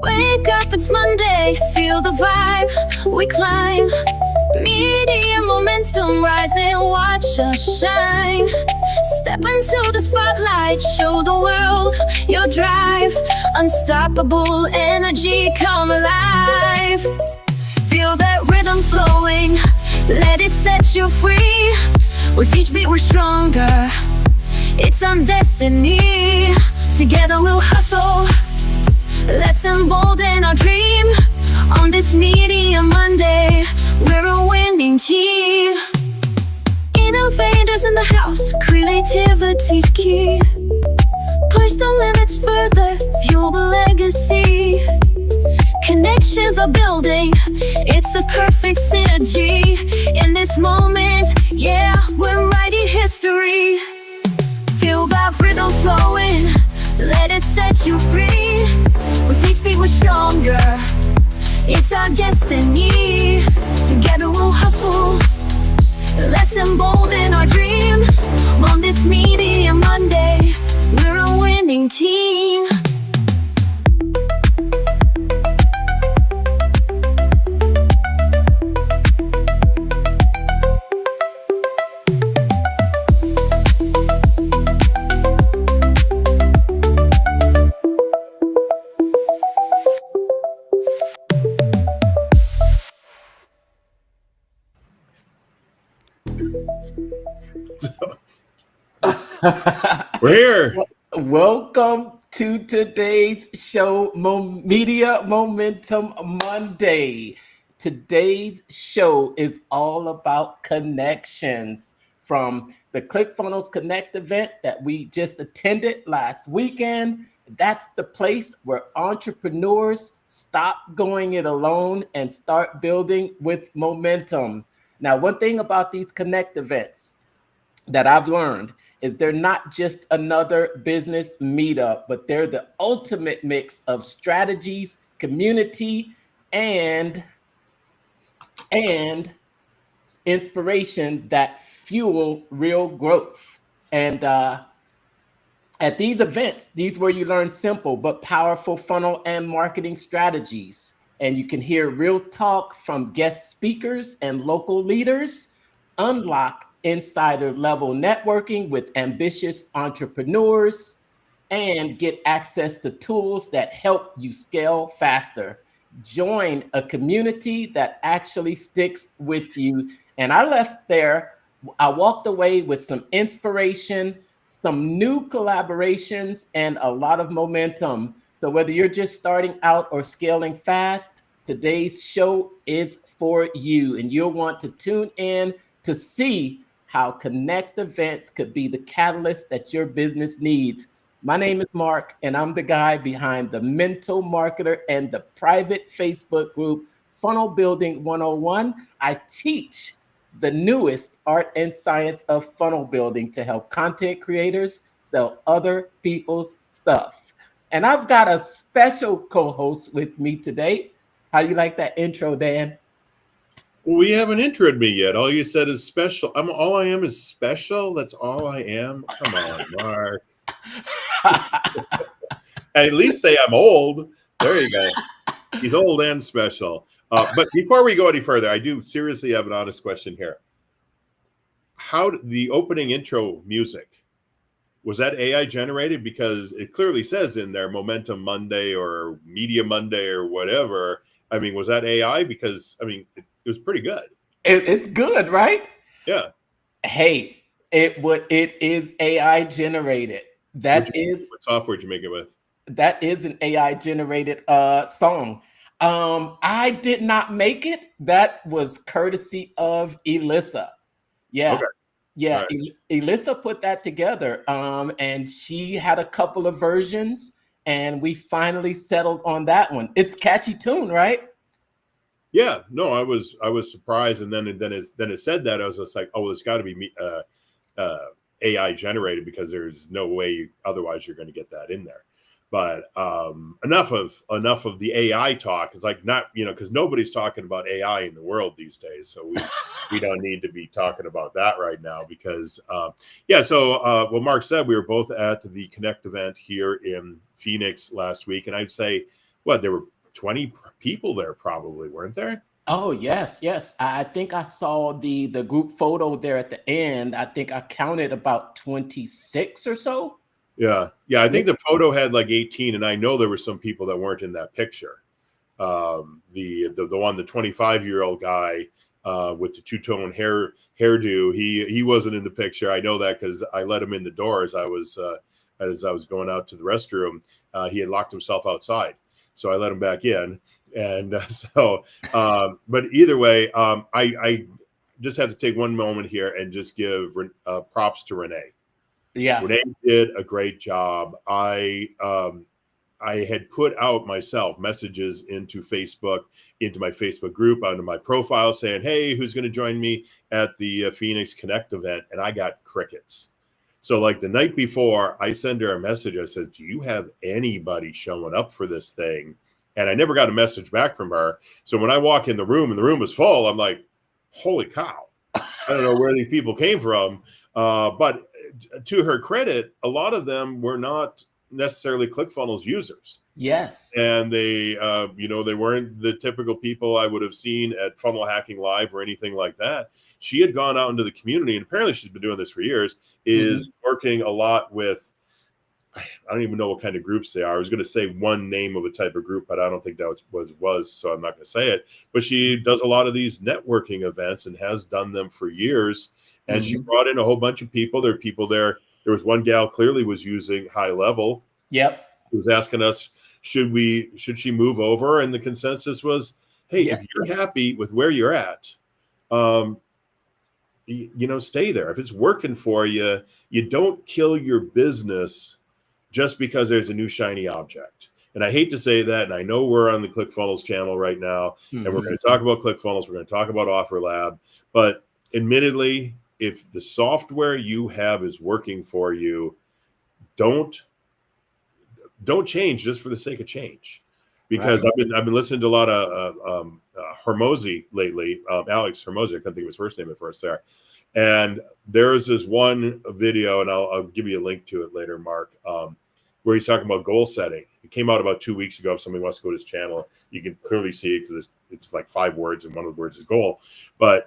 Wake up, it's Monday, feel the vibe, we climb. Media momentum rising, watch us shine. Step into the spotlight, show the world your drive. Unstoppable energy, come alive. Feel that rhythm flowing, let it set you free. With each beat we're stronger, it's our destiny. Together we'll hustle, let's embolden our dream. On this Media Monday, we're a winning team. Innovators in the house, creativity's key. Push the limits further, fuel the legacy. Connections are building, it's a perfect synergy. In this moment, yeah, we're writing history. Feel that rhythm flowing, let it set you free. With each beat we're stronger, it's our destiny. Together we'll hustle, let's embolden our dream. On this Media Monday, we're a winning team. We're here. Welcome to today's show, Media Momentum Monday. Today's show is all about connections from the ClickFunnels Connect event that we just attended last weekend. That's the place where entrepreneurs stop going it alone and start building with momentum. Now, one thing about these Connect events that I've learned is they're not just another business meetup, but they're the ultimate mix of strategies, community, and inspiration that fuel real growth. And at these events, these where you learn simple but powerful funnel and marketing strategies. And you can hear real talk from guest speakers and local leaders, unlock insider level networking with ambitious entrepreneurs, and get access to tools that help you scale faster. Join a community that actually sticks with you. And I left there, I walked away with some inspiration, some new collaborations, and a lot of momentum. So whether you're just starting out or scaling fast, today's show is for you. And you'll want to tune in to see how Connect events could be the catalyst that your business needs. My name is Mark, and I'm the guy behind the Mental Marketer and the private Facebook group, Funnel Building 101. I teach the newest art and science of funnel building to help content creators sell other people's stuff. And I've got a special co-host with me today. How do you like that intro, Dan? Well, we haven't introed me yet. All you said is special. All I am is special. That's all I am. Come on, Mark. At least say I'm old. There you go. He's old and special. But before we go any further, I do seriously have an honest question here. How the opening intro music, was that AI generated? Because it clearly says in there Momentum Monday or Media Monday or whatever. I mean, was that AI? Because, I mean, it was pretty good. It's good, right? Yeah. Hey, it is AI generated. What software did you make it with? That is an AI generated song. I did not make it. That was courtesy of Elissa. Yeah. Okay. Yeah. Right. Elissa put that together. And she had a couple of versions, and we finally settled on that one. It's a catchy tune, right? Yeah, no, I was surprised, and then it said that I was just like, oh, there's got to be AI generated because there's no way otherwise you're going to get that in there. But enough of the AI talk. It's like, not, because nobody's talking about AI in the world these days. So we don't need to be talking about that right now, because So what Mark said, we were both at the Connect event here in Phoenix last week, and I'd say there were 20 people there, probably, weren't there? Oh, yes. I think I saw the group photo there at the end. I think I counted about 26 or so. Yeah. I think the photo had like 18, and I know there were some people that weren't in that picture. The 25-year-old guy with the two-tone hairdo, he wasn't in the picture. I know that because I let him in the door as I was going out to the restroom. He had locked himself outside, so I let him back in. And but either way, I just have to take one moment here and just give props to Renee. Yeah. Renee did a great job. I had put out myself messages into my Facebook group, onto my profile, saying, hey, who's going to join me at the Phoenix Connect event? And I got crickets. So like the night before, I sent her a message. I said, do you have anybody showing up for this thing? And I never got a message back from her. So when I walk in the room and the room is full, I'm like, holy cow. I don't know where these people came from. But to her credit, a lot of them were not necessarily ClickFunnels users. Yes. And they, they weren't the typical people I would have seen at Funnel Hacking Live or anything like that. She had gone out into the community, and apparently she's been doing this for years, is working a lot with, I don't even know what kind of groups they are. I was going to say one name of a type of group, but I don't think that was, so I'm not going to say it. But she does a lot of these networking events and has done them for years. And she brought in a whole bunch of people. There are people there. There was one gal clearly was using High Level. Yep. Who was asking us, should she move over? And the consensus was, hey, if you're happy with where you're at, stay there. If it's working for you, you don't kill your business just because there's a new shiny object. And I hate to say that, and I know we're on the ClickFunnels channel right now, and we're going to talk about ClickFunnels, we're going to talk about OfferLab, but admittedly, if the software you have is working for you, don't change just for the sake of change. Because I've been listening to a lot of Hormozy lately, Alex Hormozy, I couldn't think of his first name at first there. And there's this one video, and I'll give you a link to it later, Mark, where he's talking about goal setting. It came out about 2 weeks ago. If somebody wants to go to his channel, you can clearly see it because it's like 5 words, and one of the words is goal. But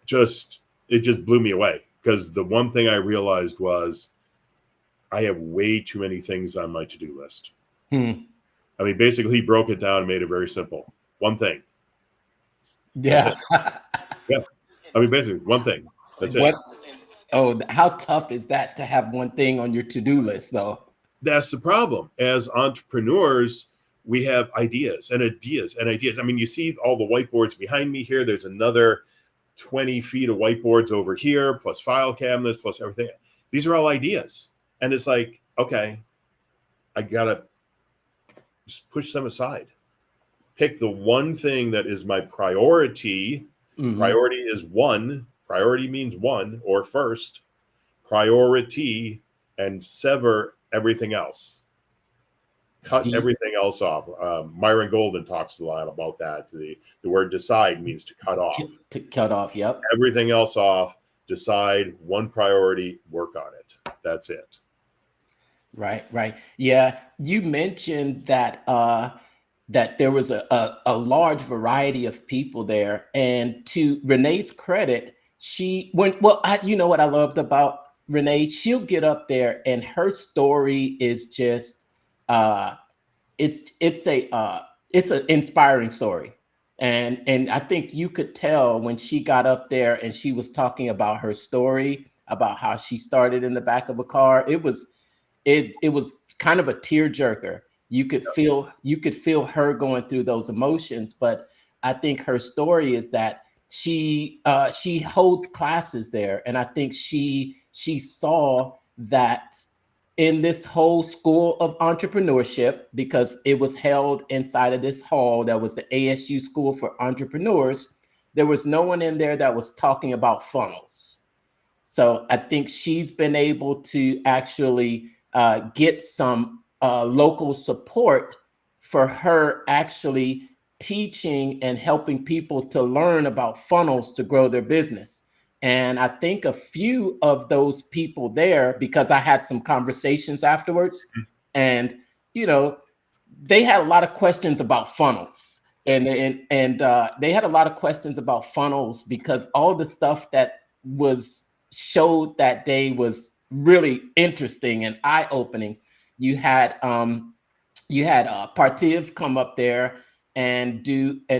it just blew me away, because the one thing I realized was I have way too many things on my to-do list. I mean, basically, he broke it down and made it very simple. One thing. Yeah. Yeah. I mean, basically, one thing. That's it. Oh, how tough is that to have one thing on your to-do list, though? That's the problem. As entrepreneurs, we have ideas and ideas and ideas. I mean, you see all the whiteboards behind me here. There's another 20 feet of whiteboards over here, plus file cabinets, plus everything. These are all ideas. And it's like, okay, I got to just push them aside. Pick the one thing that is my priority. Priority is one. Priority means one, or first. Priority, and sever everything else. Cut everything else off. Myron Golden talks a lot about that. The word decide means to cut off. To cut off, yep. Everything else off. Decide one priority, work on it. That's it. Right. Yeah, you mentioned that that there was a large variety of people there, and to Renee's credit, you know what I loved about Renee? She'll get up there, and her story is just it's an inspiring story, and I think you could tell when she got up there and she was talking about her story, about how she started in the back of a car. It was kind of a tearjerker. You could feel her going through those emotions, but I think her story is that she holds classes there, and I think she saw that in this whole school of entrepreneurship, because it was held inside of this hall that was the ASU School for Entrepreneurs. There was no one in there that was talking about funnels. So I think she's been able to actually get some local support for her actually teaching and helping people to learn about funnels to grow their business. And I think a few of those people there, because I had some conversations afterwards, and they had a lot of questions about funnels, and they had a lot of questions about funnels because all the stuff that was showed that day was really interesting and eye-opening. You had Partiv come up there and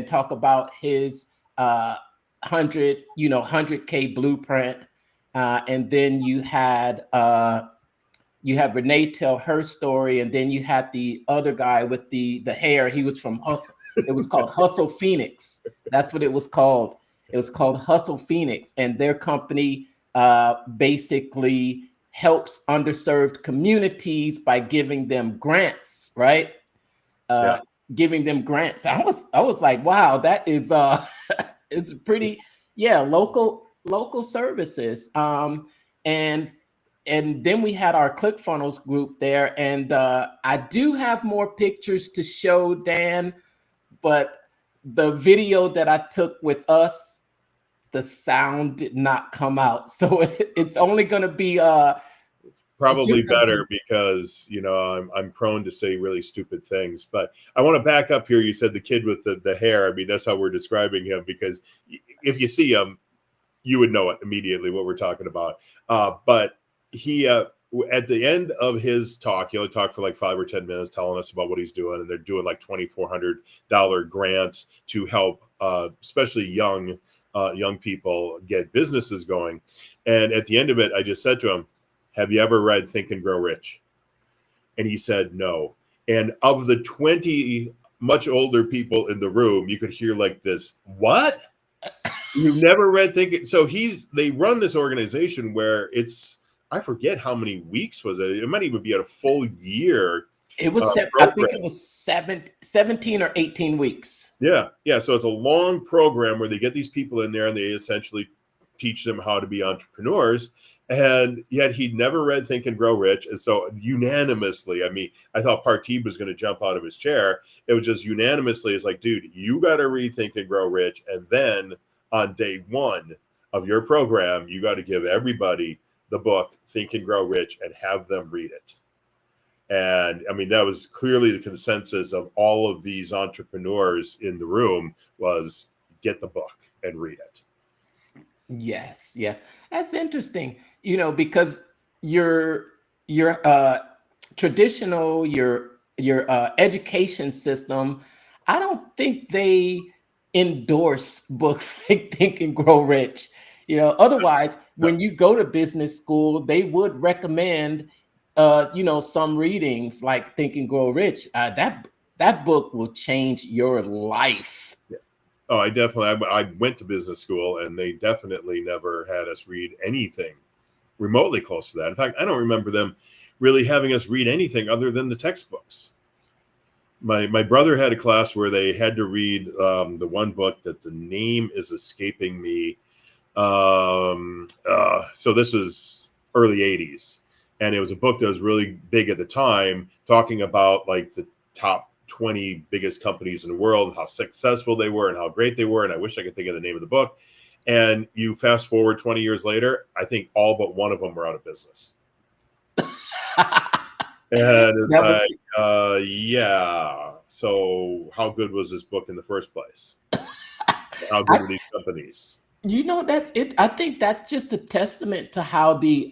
talk about his 100K blueprint, and then you had Renee tell her story, and then you had the other guy with the hair. He was from Hustle. It was called Hustle Phoenix. That's what it was called. It was called Hustle Phoenix, and their company basically helps underserved communities by giving them grants, right? Giving them grants. I was like, wow, that is it's pretty, local services. And then we had our ClickFunnels group there, and I do have more pictures to show, Dan, but the video that I took with us, the sound did not come out, so it's only going to be probably better because I'm prone to say really stupid things. But I want to back up here. You said the kid with the hair. I mean, that's how we're describing him, because if you see him, you would know it immediately what we're talking about. But he at the end of his talk, he only talked for like 5 or 10 minutes telling us about what he's doing, and they're doing like $2,400 grants to help especially young people get businesses going. And at the end of it, I just said to him, have you ever read Think and Grow Rich? And he said no. And of the 20 much older people in the room, you could hear like this, what? You've never read Think? So they run this organization where I forget how many weeks was it. It might even be a full year. It was, I think it was 17 or 18 weeks. Yeah. So it's a long program where they get these people in there and they essentially teach them how to be entrepreneurs. And yet he'd never read Think and Grow Rich. And so unanimously, I mean, I thought Partib was going to jump out of his chair. It was just unanimously, it's like, dude, you got to read Think and Grow Rich. And then on day 1 of your program, you got to give everybody the book Think and Grow Rich and have them read it. And I mean, that was clearly the consensus of all of these entrepreneurs in the room was get the book and read it. Yes. That's interesting, because your traditional, your education system, I don't think they endorse books like Think and Grow Rich. Otherwise, when you go to business school, they would recommend, some readings like Think and Grow Rich. That book will change your life. Oh, I went to business school, and they definitely never had us read anything remotely close to that. In fact, I don't remember them really having us read anything other than the textbooks. My brother had a class where they had to read the one book that the name is escaping me. So this was early 80s, and it was a book that was really big at the time, talking about like the top 20 biggest companies in the world, and how successful they were and how great they were. And I wish I could think of the name of the book. And you fast forward 20 years later, I think all but one of them were out of business. And it's like, yeah. So how good was this book in the first place? How good are these companies? That's it. I think that's just a testament to how the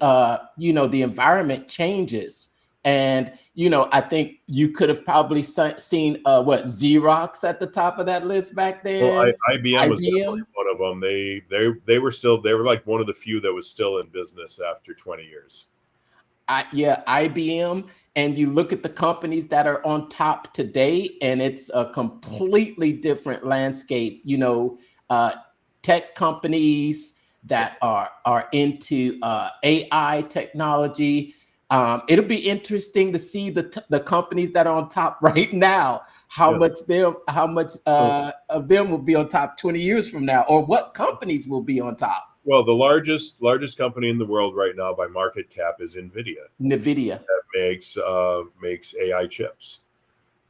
environment changes. And, I think you could have probably seen Xerox at the top of that list back then. Well, IBM was one of them. They were like one of the few that was still in business after 20 years. IBM. And you look at the companies that are on top today, and it's a completely different landscape. Tech companies that are into AI technology. It'll be interesting to see the companies that are on top right now, how much of them will be on top 20 years from now, or what companies will be on top. Well, the largest company in the world right now by market cap is NVIDIA. that makes AI chips.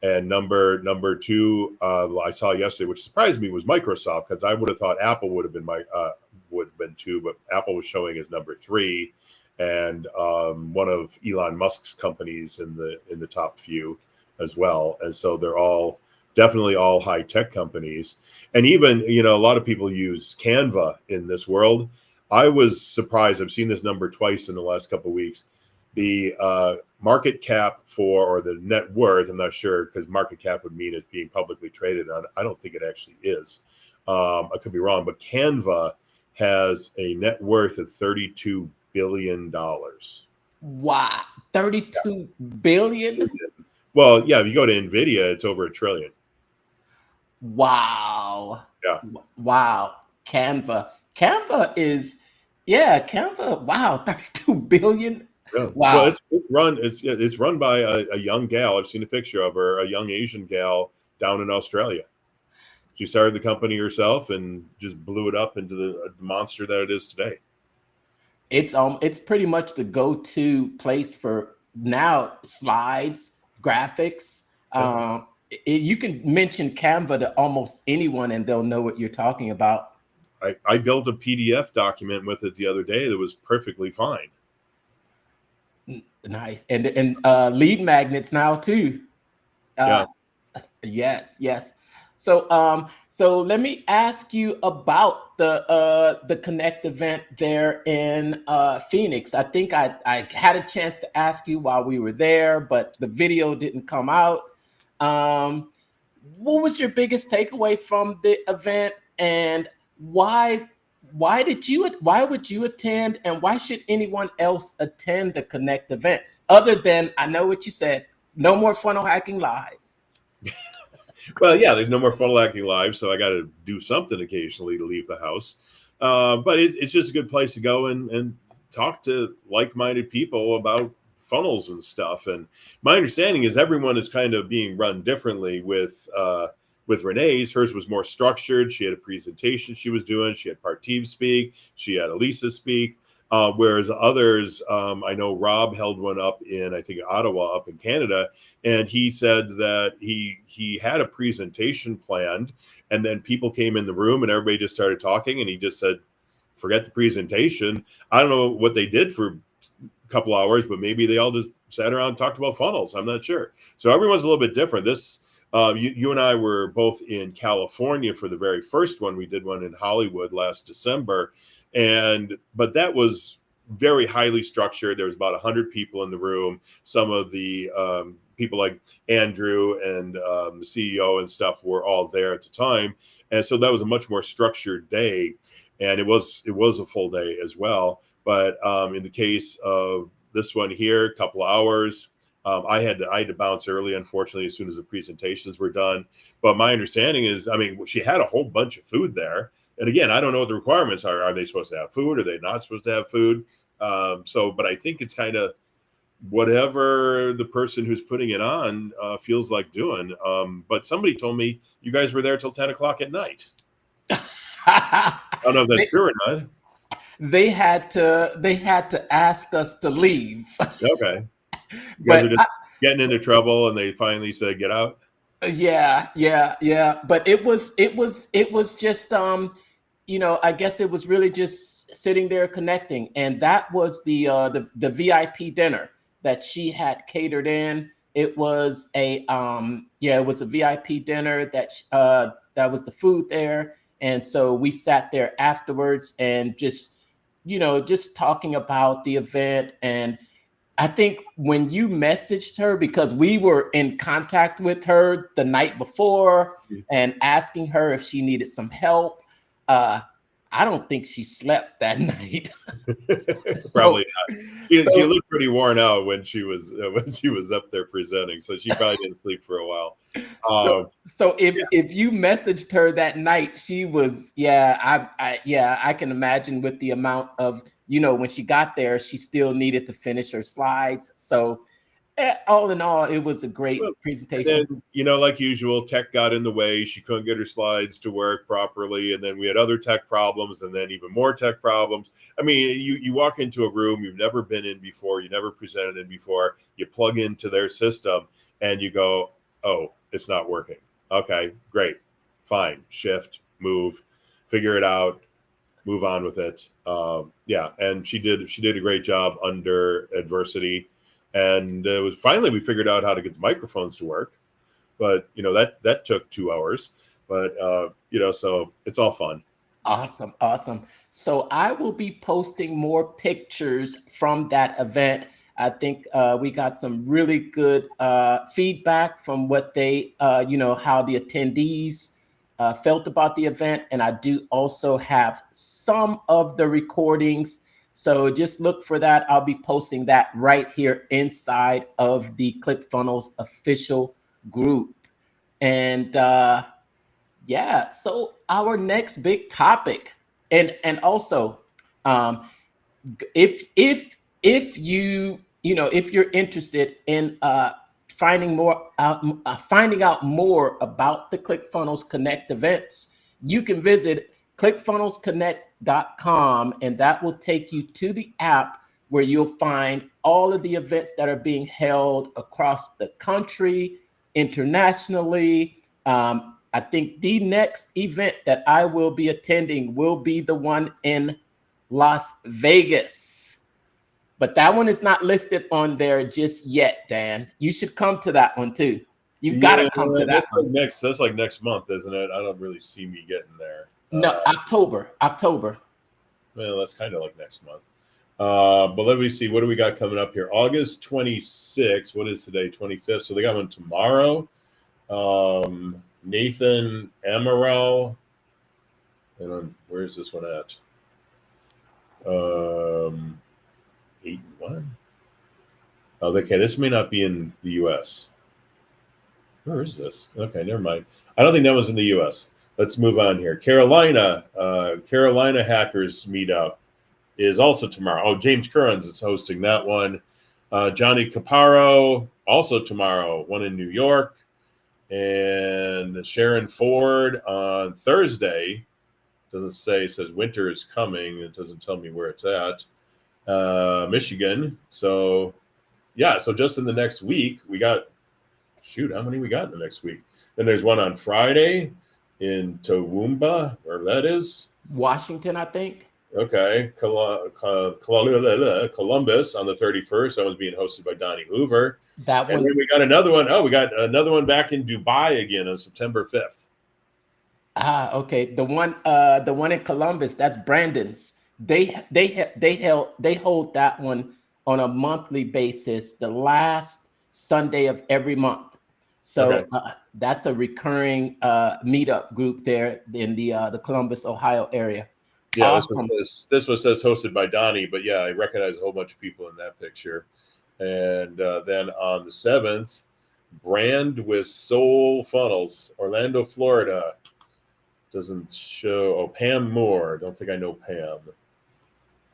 And number two, I saw yesterday, which surprised me, was Microsoft, because I would have thought Apple would have been two, but Apple was showing as number three, and one of Elon Musk's companies in the top few as well. And so they're all definitely all high tech companies. And even, a lot of people use Canva in this world. I was surprised. I've seen this number twice in the last couple of weeks. The market cap or the net worth, I'm not sure, because market cap would mean it's being publicly traded on. I don't think it actually is. I could be wrong, but Canva has a net worth of $32 billion. Wow, 32 billion? Well, yeah, if you go to NVIDIA, it's over $1 trillion. Wow. Yeah. Wow. Canva is, Canva, wow, 32 billion. Yeah. Wow. Well, it's run by a young gal. I've seen a picture of her, a young Asian gal down in Australia. She started the company herself and just blew it up into the monster that it is today. It's pretty much the go-to place for now slides, graphics. Yeah. You can mention Canva to almost anyone and they'll know what you're talking about. I built a PDF document with it the other day that was perfectly fine. Nice. And lead magnets now too. Yeah. Yes. So let me ask you about the Connect event there in Phoenix. I think I had a chance to ask you while we were there, but the video didn't come out. What was your biggest takeaway from the event, and why would you attend, and why should anyone else attend the Connect events other than, I know what you said, no more funnel hacking live? Well, yeah, there's no more funnel hacking live, so I got to do something occasionally to leave the house. But it's just a good place to go and talk to like-minded people about funnels and stuff. And my understanding is everyone is kind of being run differently. With Renee's, hers was more structured. She had a presentation she was doing. She had Partiv speak. She had Elisa speak. Whereas others, I know Rob held one up in, I think, Ottawa, up in Canada, and he said that he had a presentation planned, and then people came in the room and everybody just started talking, and he just said, forget the presentation. I don't know what they did for a couple hours, but maybe they all just sat around and talked about funnels. I'm not sure. So everyone's a little bit different. This, you and I were both in California for the very first one. We did one in Hollywood last December. But that was very highly structured. There was about 100 people in the room. Some of the people like Andrew and the CEO and stuff were all there at the time. And so that was a much more structured day. And it was a full day as well. But in the case of this one here, a couple of hours, I had to bounce early, unfortunately, as soon as the presentations were done. But my understanding is, she had a whole bunch of food there. And again, I don't know what the requirements are. Are they supposed to have food? Are they not supposed to have food? But I think it's kind of whatever the person who's putting it on feels like doing. But somebody told me you guys were there till 10 o'clock at night. I don't know if that's true or not. They had to ask us to leave. Okay. You guys are just getting into trouble, and they finally said, get out. Yeah. But it was just, I guess it was really just sitting there connecting. And that was the VIP dinner that she had catered in. It was it was a VIP dinner that was the food there. And so we sat there afterwards and just talking about the event. And I think when you messaged her, because we were in contact with her the night before and asking her if she needed some help, I don't think she slept that night. Probably not. She looked pretty worn out when she was up there presenting, so she probably didn't sleep for a while. So if you messaged her that night, she was I can imagine with the amount of when she got there, she still needed to finish her slides. So All in all, it was a great Well, presentation. and then, like usual, tech got in the way. She couldn't get her slides to work properly. And then we had other tech problems and then even more tech problems. I mean, you walk into a room you've never been in before, you never presented in before, you plug into their system and you go, oh, it's not working. Okay, great. Fine. Shift, move, figure it out, move on with it. Yeah. And she did a great job under adversity. And it was finally we figured out how to get the microphones to work, but that took 2 hours. But so it's all fun. Awesome. So I will be posting more pictures from that event. I think we got some really good feedback from what they, how the attendees felt about the event. And I do also have some of the recordings. So just look for that. I'll be posting that right here inside of the ClickFunnels official group. And yeah, so our next big topic, and also, if you're interested in finding out more about the ClickFunnels Connect events, you can visit ClickFunnelsConnect.com, and that will take you to the app where you'll find all of the events that are being held across the country, internationally. I think the next event that I will be attending will be the one in Las Vegas. But that one is not listed on there just yet, Dan. You should come to that one too. You've got to come to that one. That's like next month, isn't it? I don't really see me getting there. No, October. Well, that's kind of like next month. But let me see. What do we got coming up here? August 26th. What is today? 25th. So they got one tomorrow. Nathan Amaral. And where's this one at? 8-1. Oh, okay. This may not be in the U.S. Where is this? Okay, never mind. I don't think that was in the U.S. Let's move on here. Carolina Hackers Meetup is also tomorrow. Oh, James Currens is hosting that one. Johnny Caparo also tomorrow. One in New York. And Sharon Ford on Thursday. Doesn't say, it says winter is coming. It doesn't tell me where it's at. Michigan. So yeah, so just in the next week, we got, how many we got in the next week? Then there's one on Friday in Toowoomba, wherever that is. Washington, I think. Okay. Columbus on the 31st. That one's being hosted by Donnie Hoover. And then we got another one. Oh, we got another one back in Dubai again on September 5th. Okay. The one in Columbus, that's Brandon's. They hold that one on a monthly basis, the last Sunday of every month. So okay. That's a recurring meetup group there in the Columbus, Ohio area. Yeah, awesome. This one says hosted by Donnie, but yeah, I recognize a whole bunch of people in that picture. And then on the 7th, Brand with Soul Funnels, Orlando, Florida. Doesn't show. Oh, Pam Moore. Don't think I know Pam.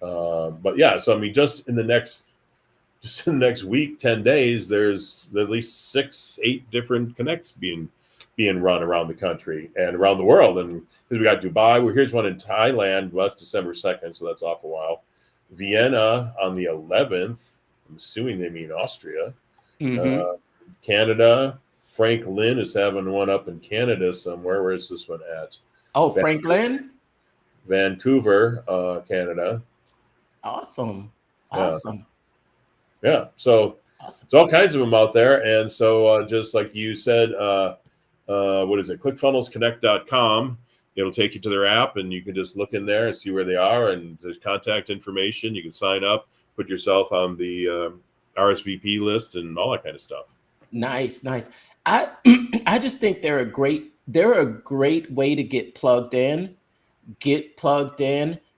But yeah, so I mean, just in the next week, 10 days, there's at least 6-8 different connects being run around the country and around the world. And we got Dubai. Well, here's one in Thailand. Well, that's December 2nd, so that's off a while. Vienna on the 11th. I'm assuming they mean Austria. Mm-hmm. Canada. Frank Lynn is having one up in Canada somewhere. Where is this one at? Oh, Frank Lynn? Vancouver, Canada. Awesome. Yeah. So there's all kinds of them out there. And so just like you said, what is it? ClickFunnelsConnect.com. It'll take you to their app and you can just look in there and see where they are. And there's contact information. You can sign up, put yourself on the RSVP list and all that kind of stuff. Nice. I just think they're a great way to get plugged in,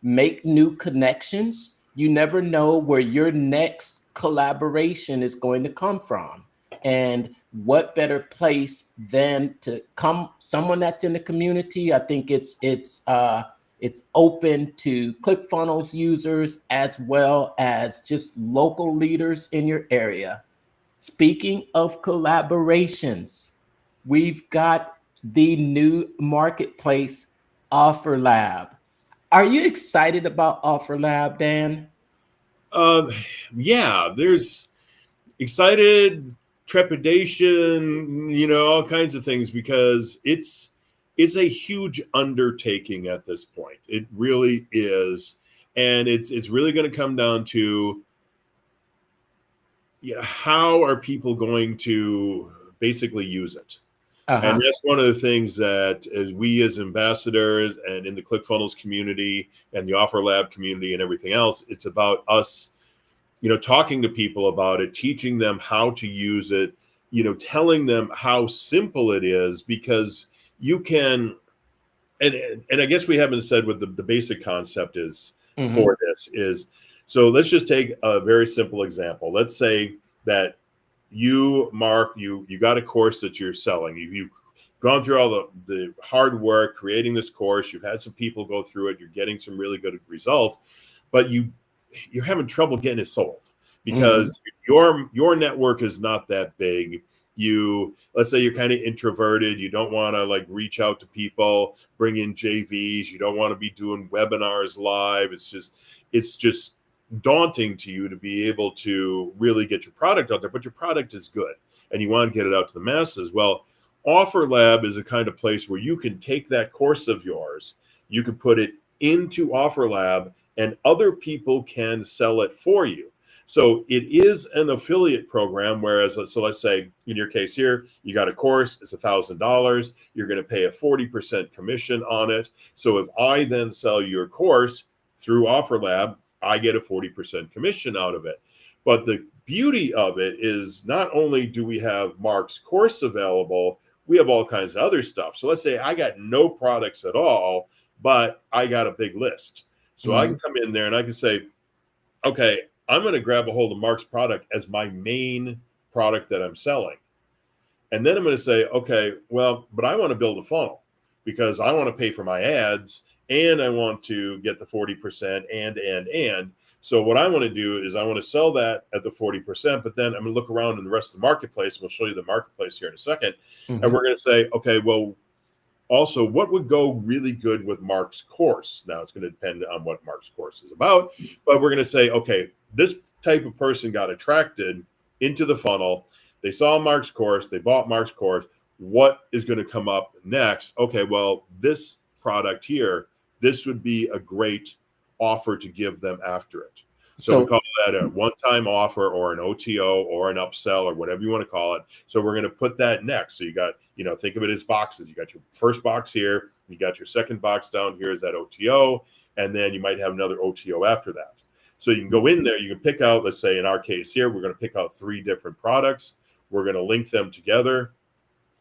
make new connections. You never know where your next collaboration is going to come from. And what better place than to someone that's in the community. I think it's open to ClickFunnels users as well as just local leaders in your area. Speaking of collaborations, we've got the new marketplace, OfferLab. Are you excited about OfferLab, Dan? Uh, yeah, there's excited, trepidation, all kinds of things because it's a huge undertaking at this point. It really is, and it's really going to come down to how are people going to basically use it. And Uh-huh. that's one of the things that as we as ambassadors and in the ClickFunnels community and the OfferLab community and everything else, it's about us, talking to people about it, teaching them how to use it, telling them how simple it is, because you can, and I guess we haven't said what the basic concept is Mm-hmm. for this is, so let's just take a very simple example. Let's say that you, Mark, you got a course that you're selling. You've gone through all the hard work creating this course. You've had some people go through it. You're getting some really good results, but you're having trouble getting it sold Mm-hmm. because your network is not that big. Let's say you're kind of introverted. You don't want to like reach out to people, bring in JVs. You don't want to be doing webinars live. It's just daunting to you to be able to really get your product out there, but your product is good and you want to get it out to the masses. Well, OfferLab is a kind of place where you can take that course of yours, you can put it into OfferLab, and other people can sell it for you. So it is an affiliate program, whereas, so let's say in your case here, you got a course, it's $1,000. You're going to pay a 40% commission on it. So if I then sell your course through OfferLab, I get a 40% commission out of it. But the beauty of it is not only do we have Mark's course available, we have all kinds of other stuff. So let's say I got no products at all, but I got a big list. So I Mm-hmm. can come in there and I can say, okay, I'm going to grab a hold of Mark's product as my main product that I'm selling. And then I'm going to say, okay, well, but I want to build a funnel because I want to pay for my ads and I want to get the 40% and. So what I want to do is I want to sell that at the 40%, but then I'm going to look around in the rest of the marketplace. We'll show you the marketplace here in a second. And Mm-hmm. we're going to say, okay, well, also, what would go really good with Mark's course? Now, it's going to depend on what Mark's course is about, but we're going to say, okay, this type of person got attracted into the funnel. They saw Mark's course, they bought Mark's course. What is going to come up next? Okay, well, this product here, this would be a great offer to give them after it. So we So, call that a one-time offer or an OTO or an upsell or whatever you want to call it. So we're going to put that next. So you got, think of it as boxes. You got your first box here. You got your second box down here is that OTO. And then you might have another OTO after that. So you can go in there, you can pick out, let's say in our case here, we're going to pick out 3 different products. We're going to link them together,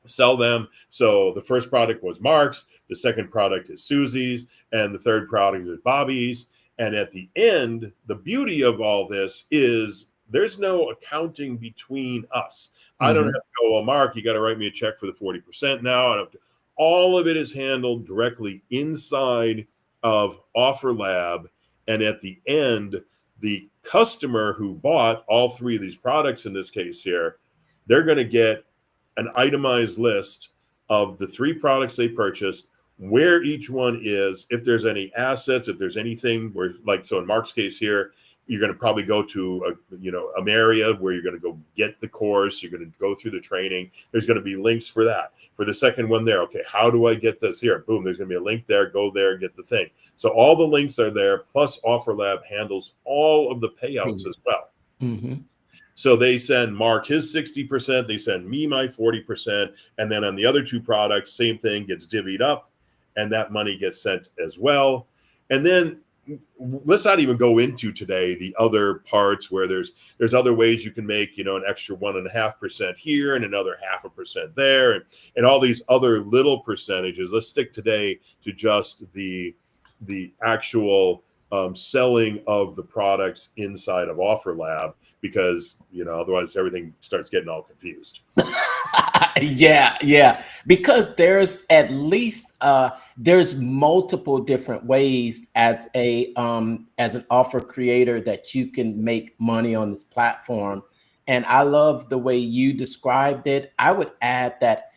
sell them. So the first product was Mark's, the second product is Susie's, and the third product is Bobby's. And at the end, the beauty of all this is there's no accounting between us. I don't have mm-hmm. to go, well, Mark, you got to write me a check for the 40% now. I don't have to, all of it is handled directly inside of OfferLab. And at the end, the customer who bought all 3 of these products in this case here, they're going to get an itemized list of the 3 products they purchased, where each one is, if there's any assets, if there's anything where, like, so in Mark's case here, you're going to probably go to an area where you're going to go get the course. You're going to go through the training. There's going to be links for that. For the second one there, okay, how do I get this here? Boom, there's going to be a link there. Go there, get the thing. So all the links are there. Plus OfferLab handles all of the payouts as Yes. well. Mm-hmm. So they send Mark his 60%, they send me my 40%, and then on the other 2 products, same thing, gets divvied up, and that money gets sent as well. And then let's not even go into today the other parts where there's other ways you can make an extra 1.5% here and another 0.5% there, and all these other little percentages. Let's stick today to just the actual selling of the products inside of OfferLab, because otherwise everything starts getting all confused. Yeah, because there's at least there's multiple different ways as an offer creator that you can make money on this platform. And I love the way you described it. I would add that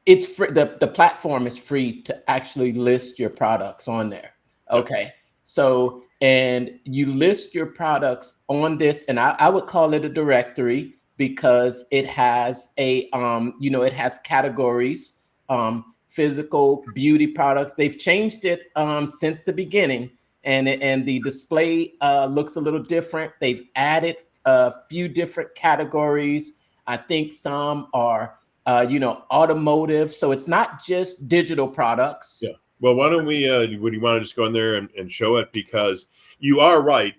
it's free. The platform is free to actually list your products on there. Okay. So, and you list your products on this, and I would call it a directory because it has a, it has categories, physical, beauty products. They've changed it since the beginning, and the display looks a little different. They've added a few different categories. I think some are automotive. So it's not just digital products. Yeah. Well, why don't we, would you want to just go in there and show it? Because you are right.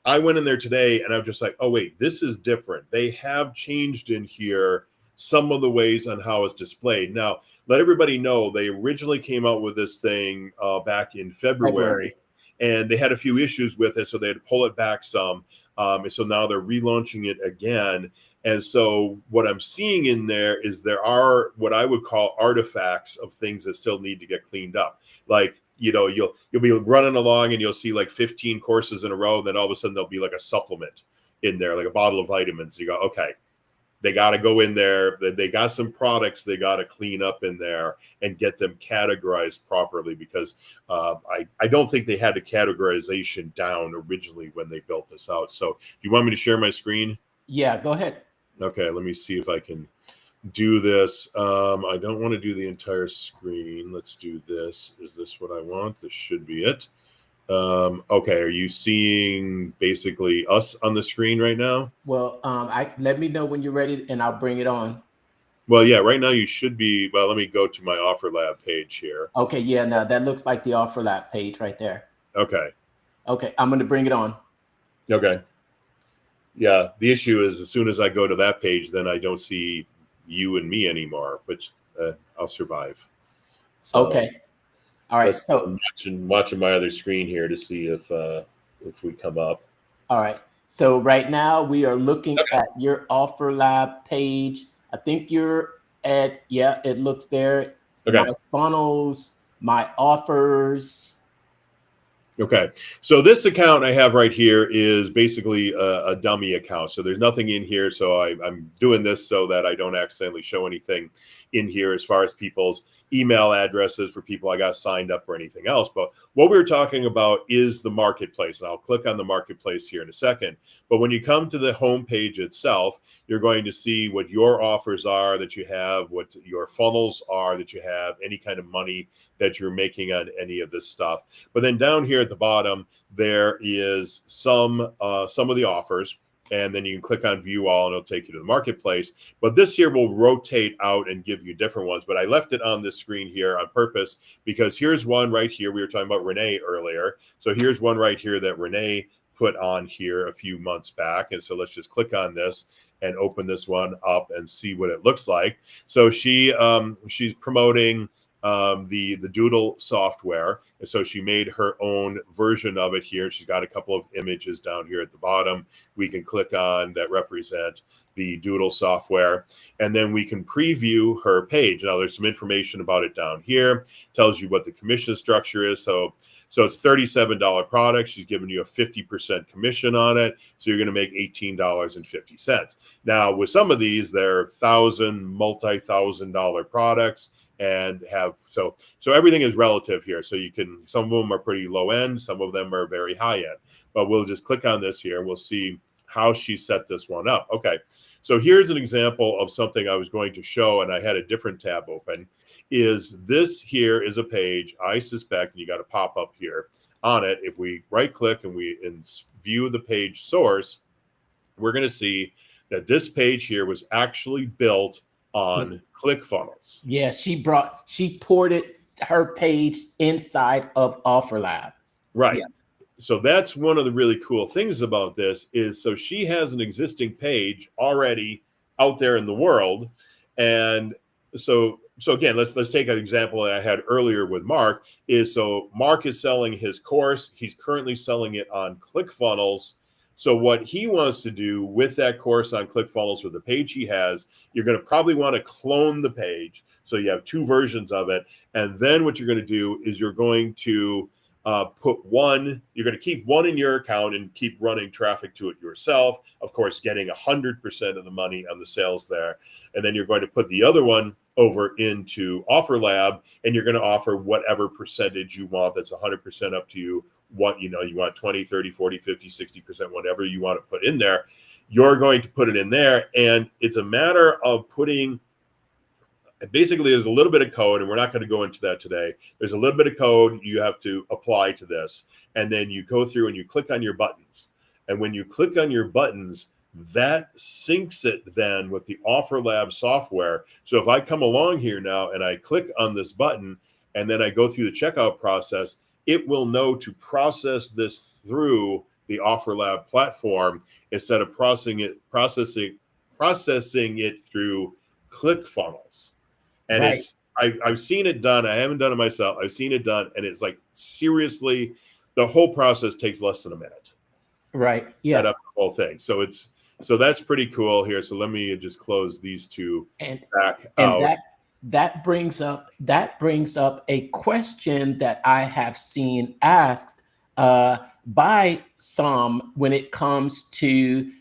I went in there today and I'm just like, oh, wait, this is different. They have changed in here some of the ways on how it's displayed. Now, let everybody know they originally came out with this thing back in February. And they had a few issues with it, so they had to pull it back some. And so now they're relaunching it again. And so what I'm seeing in there is there are what I would call artifacts of things that still need to get cleaned up. Like, you'll be running along and you'll see like 15 courses in a row. And then all of a sudden there'll be like a supplement in there, like a bottle of vitamins. You go, okay, they got to go in there. They got some products they got to clean up in there and get them categorized properly, because I don't think they had the categorization down originally when they built this out. So do you want me to share my screen? Yeah, go ahead. Okay, let me see if I can do this. I don't want to do the entire screen. Let's do this. Is this what I want? This should be it. Okay, are you seeing basically us on the screen right now? Well, let me know when you're ready and I'll bring it on. Well, yeah, right now you should be. Well, let me go to my OfferLab page here. Okay, yeah, now that looks like the OfferLab page right there. Okay. Okay, I'm going to bring it on. Okay. Yeah, the issue is as soon as I go to that page, then I don't see you and me anymore, but I'll survive. So, okay. All right. So I'm watching my other screen here to see if we come up. All right. So right now we are looking at your OfferLab page. I think you're at, it looks there. Okay. My funnels, my offers. Okay, so this account I have right here is basically a dummy account. So there's nothing in here. So I'm doing this so that I don't accidentally show anything in here as far as people's email addresses for people I got signed up or anything else. But what we were talking about is the marketplace. And I'll click on the marketplace here in a second. But when you come to the home page itself, you're going to see what your offers are that you have, what your funnels are that you have, any kind of money that you're making on any of this stuff. But then down here at the bottom, there is some of the offers. And then you can click on view all and it'll take you to the marketplace. But this here will rotate out and give you different ones. But I left it on this screen here on purpose because here's one right here. We were talking about Renee earlier. So here's one right here that Renee put on here a few months back. And so let's just click on this and open this one up and see what it looks like. So she's promoting the Doodle software. And so she made her own version of it here. She's got a couple of images down here at the bottom we can click on that represent the Doodle software. And then we can preview her page. Now there's some information about it down here. Tells you what the commission structure is. So it's $37 product. She's giving you a 50% commission on it. So you're going to make $18.50. Now with some of these, they're multi-$1,000 products. And have so everything is relative here. So you can, some of them are pretty low end, some of them are very high end. But we'll just click on this here and we'll see how she set this one up. Okay, so here's an example of something I was going to show, and I had a different tab open. Is this here is a page, I suspect, and you got a pop up here on it. If we right click and we view the page source, we're going to see that this page here was actually built on ClickFunnels. Yeah, she ported her page inside of OfferLab. Right. Yeah. So that's one of the really cool things about this is, so she has an existing page already out there in the world. And so again, let's take an example that I had earlier with Mark is, so Mark is selling his course. He's currently selling it on ClickFunnels. So what he wants to do with that course on ClickFunnels, with the page he has, you're going to probably want to clone the page. So you have two versions of it. And then what you're going to do is you're going to Put one, you're going to keep one in your account and keep running traffic to it yourself. Of course, getting 100% of the money on the sales there. And then you're going to put the other one over into OfferLab, and you're going to offer whatever percentage you want. That's 100% up to you. What, you want 20, 30, 40, 50, 60%, whatever you want to put in there. You're going to put it in there. And it's a matter of putting, basically, there's a little bit of code, and we're not going to go into that today. There's a little bit of code you have to apply to this. And then you go through and you click on your buttons. And when you click on your buttons, that syncs it then with the OfferLab software. So if I come along here now and I click on this button, and then I go through the checkout process, it will know to process this through the OfferLab platform instead of processing it through ClickFunnels. And Right. I've seen it done. I haven't done it myself. I've seen it done, and it's like, seriously, the whole process takes less than a minute. Right. Yeah. Set up the whole thing. So that's pretty cool here. So let me just close these two back out. And that brings up a question that I have seen asked by some when it comes to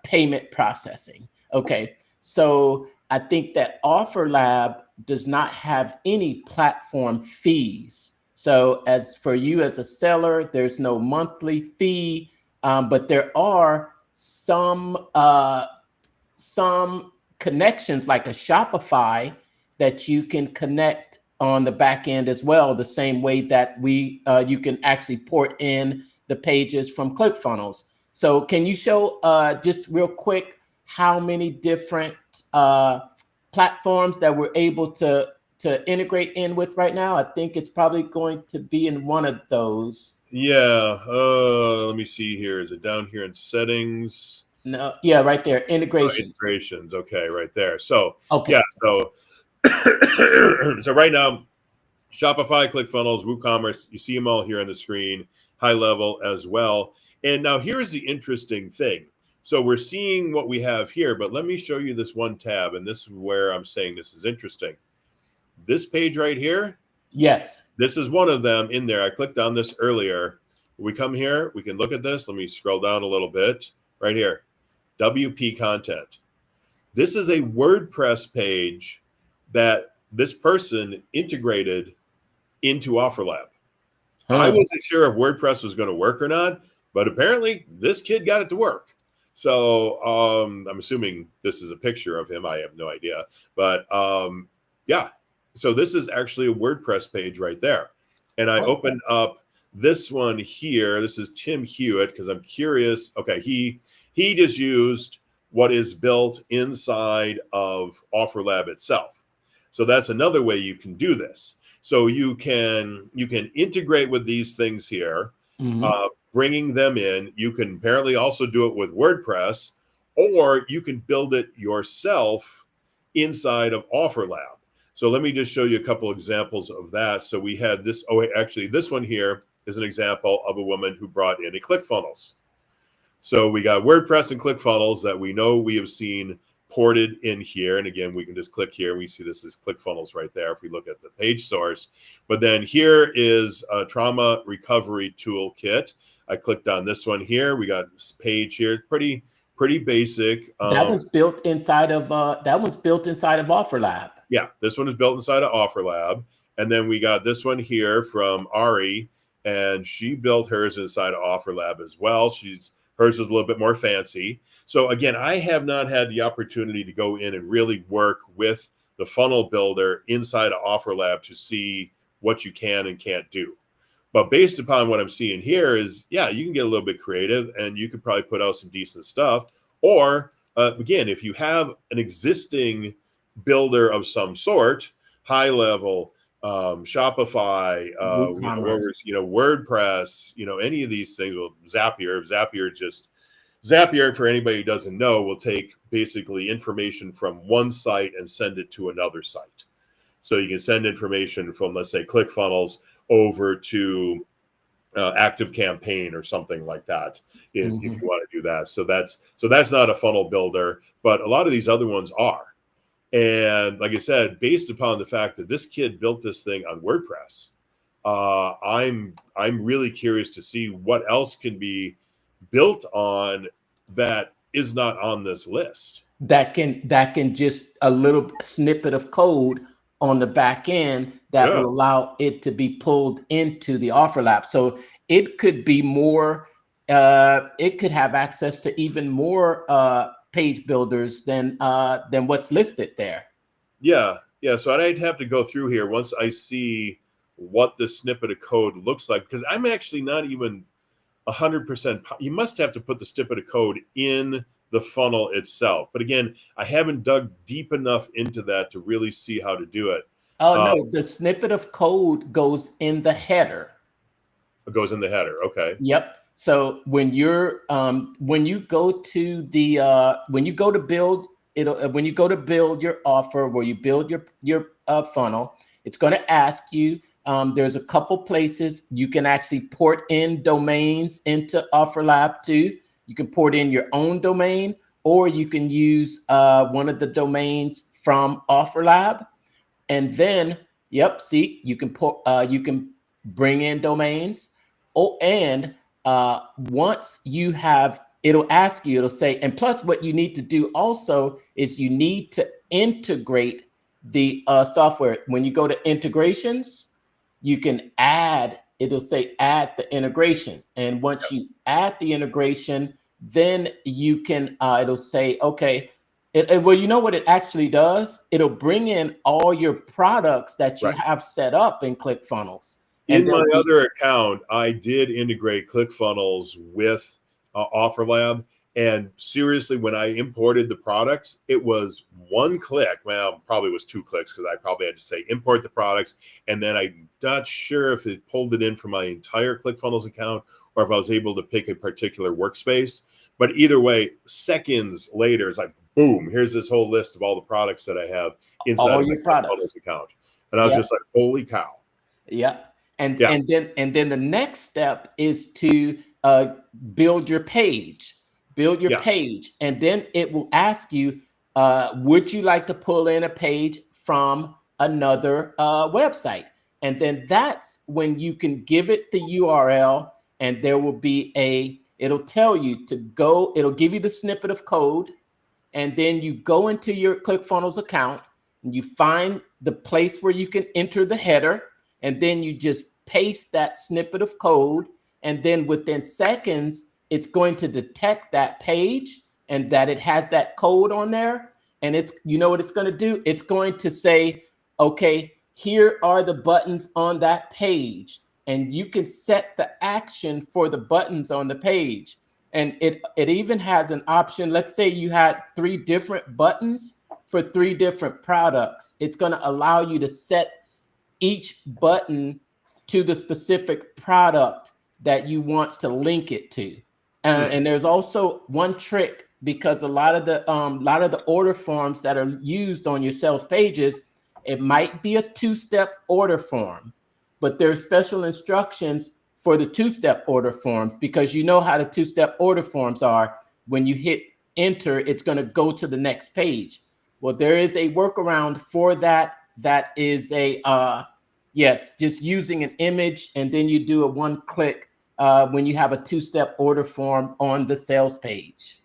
payment processing. Okay, so I think that OfferLab does not have any platform fees. So as for you as a seller, there's no monthly fee, but there are some connections like a Shopify that you can connect on the back end as well, the same way that you can actually port in the pages from ClickFunnels. So can you show just real quick how many different platforms that we're able to integrate in with right now? I think it's probably going to be in one of those. Yeah. Let me see here. Is it down here in settings? No. Yeah, right there. Integrations. Integrations. Okay, right there. So okay. Yeah. So so right now, Shopify, ClickFunnels, WooCommerce, you see them all here on the screen, high level as well. And now here's the interesting thing. So we're seeing what we have here, but let me show you this one tab. And this is where I'm saying this is interesting. This page right here. Yes. This is one of them in there. I clicked on this earlier. We come here, we can look at this. Let me scroll down a little bit right here. WP content. This is a WordPress page that this person integrated into OfferLab. I wasn't sure if WordPress was going to work or not, but apparently this kid got it to work. So I'm assuming this is a picture of him. I have no idea. But yeah, so this is actually a WordPress page right there. And I opened up this one here. This is Tim Hewitt because I'm curious. Okay, he just used what is built inside of OfferLab itself. So that's another way you can do this. So you can integrate with these things here, bringing them in. You can apparently also do it with WordPress, or you can build it yourself inside of OfferLab. So let me just show you a couple examples of that. So we had this. Oh, actually, this one here is an example of a woman who brought in a ClickFunnels. So we got WordPress and ClickFunnels that we know we have seen ported in here. And again, we can just click here. We see this is ClickFunnels right there if we look at the page source. But then here is a trauma recovery toolkit. I clicked on this one here. We got this page here. Pretty basic. That one's built inside of OfferLab. Yeah, this one is built inside of OfferLab. And then we got this one here from Ari, and she built hers inside of OfferLab as well. Hers is a little bit more fancy. So again, I have not had the opportunity to go in and really work with the funnel builder inside of OfferLab to see what you can and can't do. But based upon what I'm seeing here is, yeah, you can get a little bit creative and you could probably put out some decent stuff. Or again, if you have an existing builder of some sort, high level, Shopify, WordPress, any of these things. Well, Zapier, for anybody who doesn't know, will take basically information from one site and send it to another site. So you can send information from, let's say, ClickFunnels over to ActiveCampaign or something like that, if you want to do that. So that's not a funnel builder, but a lot of these other ones are. And like I said, based upon the fact that this kid built this thing on WordPress, I'm really curious to see what else can be built on that is not on this list. That can just a little snippet of code on the back end that will allow it to be pulled into the OfferLab. So it could be more, it could have access to even more page builders than what's listed there. Yeah. So I'd have to go through here once I see what the snippet of code looks like, because I'm actually not even 100%. You must have to put the snippet of code in the funnel itself. But again, I haven't dug deep enough into that to really see how to do it. Oh, no, the snippet of code goes in the header. It goes in the header. Okay. Yep. So when you're when you go to the when you go to build when you go to build your offer, where you build your funnel, it's going to ask you. There's a couple places you can actually port in domains into OfferLab too. You can port in your own domain, or you can use one of the domains from OfferLab. And then, yep, see, you can bring in domains. Oh, and once you have, it'll ask you, it'll say, and plus what you need to do also is you need to integrate the software. When you go to integrations, you can add, it'll say add the integration. And once you add the integration, then you can, it'll say, okay, well, you know what it actually does? It'll bring in all your products that you have set up in ClickFunnels. In my other account, I did integrate ClickFunnels with OfferLab. And seriously, when I imported the products, it was one click. Well, probably was 2 clicks, because I probably had to say import the products. And then I'm not sure if it pulled it in from my entire ClickFunnels account or if I was able to pick a particular workspace. But either way, seconds later, it's like, boom, here's this whole list of all the products that I have inside of my ClickFunnels account. And I was just like, holy cow. Yeah. And then the next step is to build your page. Build your page, and then it will ask you, would you like to pull in a page from another website? And then that's when you can give it the URL, and there will be it'll tell you to go, it'll give you the snippet of code, and then you go into your ClickFunnels account, and you find the place where you can enter the header, and then you just paste that snippet of code, and then within seconds, it's going to detect that page and that it has that code on there. And it's, you know what it's going to do? It's going to say, okay, here are the buttons on that page. And you can set the action for the buttons on the page. And it even has an option. Let's say you had 3 different buttons for 3 different products. It's going to allow you to set each button to the specific product that you want to link it to. And there's also one trick, because a lot of the order forms that are used on your sales pages, it might be a 2-step order form, but there's special instructions for the 2-step order forms, because you know how the 2-step order forms are. When you hit enter, it's going to go to the next page. Well, there is a workaround for that. That is it's just using an image, and then you do a 1-click when you have a 2-step order form on the sales page.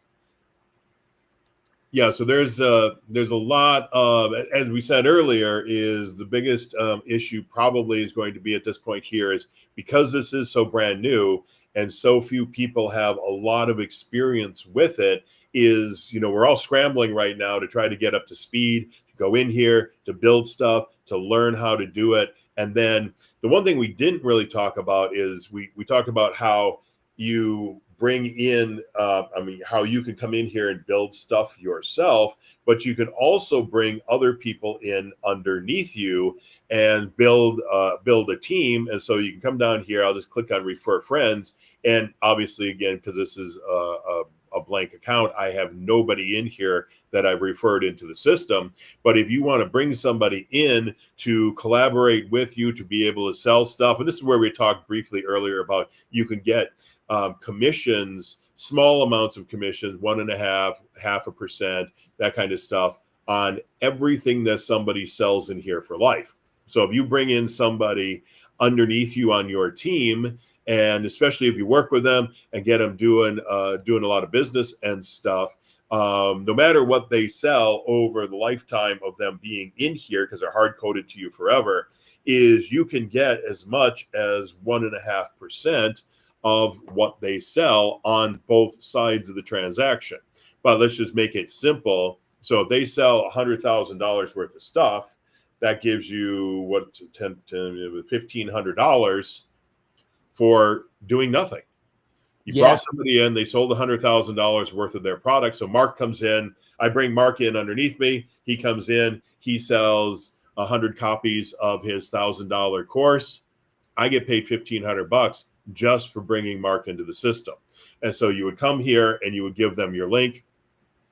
Yeah, so there's a lot of, as we said earlier, is the biggest issue probably is going to be at this point here is because this is so brand new and so few people have a lot of experience with it, is, we're all scrambling right now to try to get up to speed, to go in here, to build stuff, to learn how to do it. And then the one thing we didn't really talk about is we talked about how you bring in, how you can come in here and build stuff yourself, but you can also bring other people in underneath you and build a team. And so you can come down here. I'll just click on refer friends. And obviously, again, because this is a blank account, I have nobody in here that I've referred into the system. But if you want to bring somebody in to collaborate with you to be able to sell stuff, and this is where we talked briefly earlier about you can get commissions, small amounts of commissions, 1.5%, 0.5%, that kind of stuff on everything that somebody sells in here for life. So if you bring in somebody underneath you on your team. And especially if you work with them and get them doing a lot of business and stuff, no matter what they sell over the lifetime of them being in here, because they're hard coded to you forever, is you can get as much as 1.5% of what they sell on both sides of the transaction. But let's just make it simple. So if they sell $100,000 worth of stuff, that gives you $1,500 for doing nothing. You brought somebody in, they sold $100,000 worth of their product. So Mark comes in, I bring Mark in underneath me. He comes in, he sells 100 copies of his $1,000 course. I get paid $1,500 just for bringing Mark into the system. And so you would come here and you would give them your link,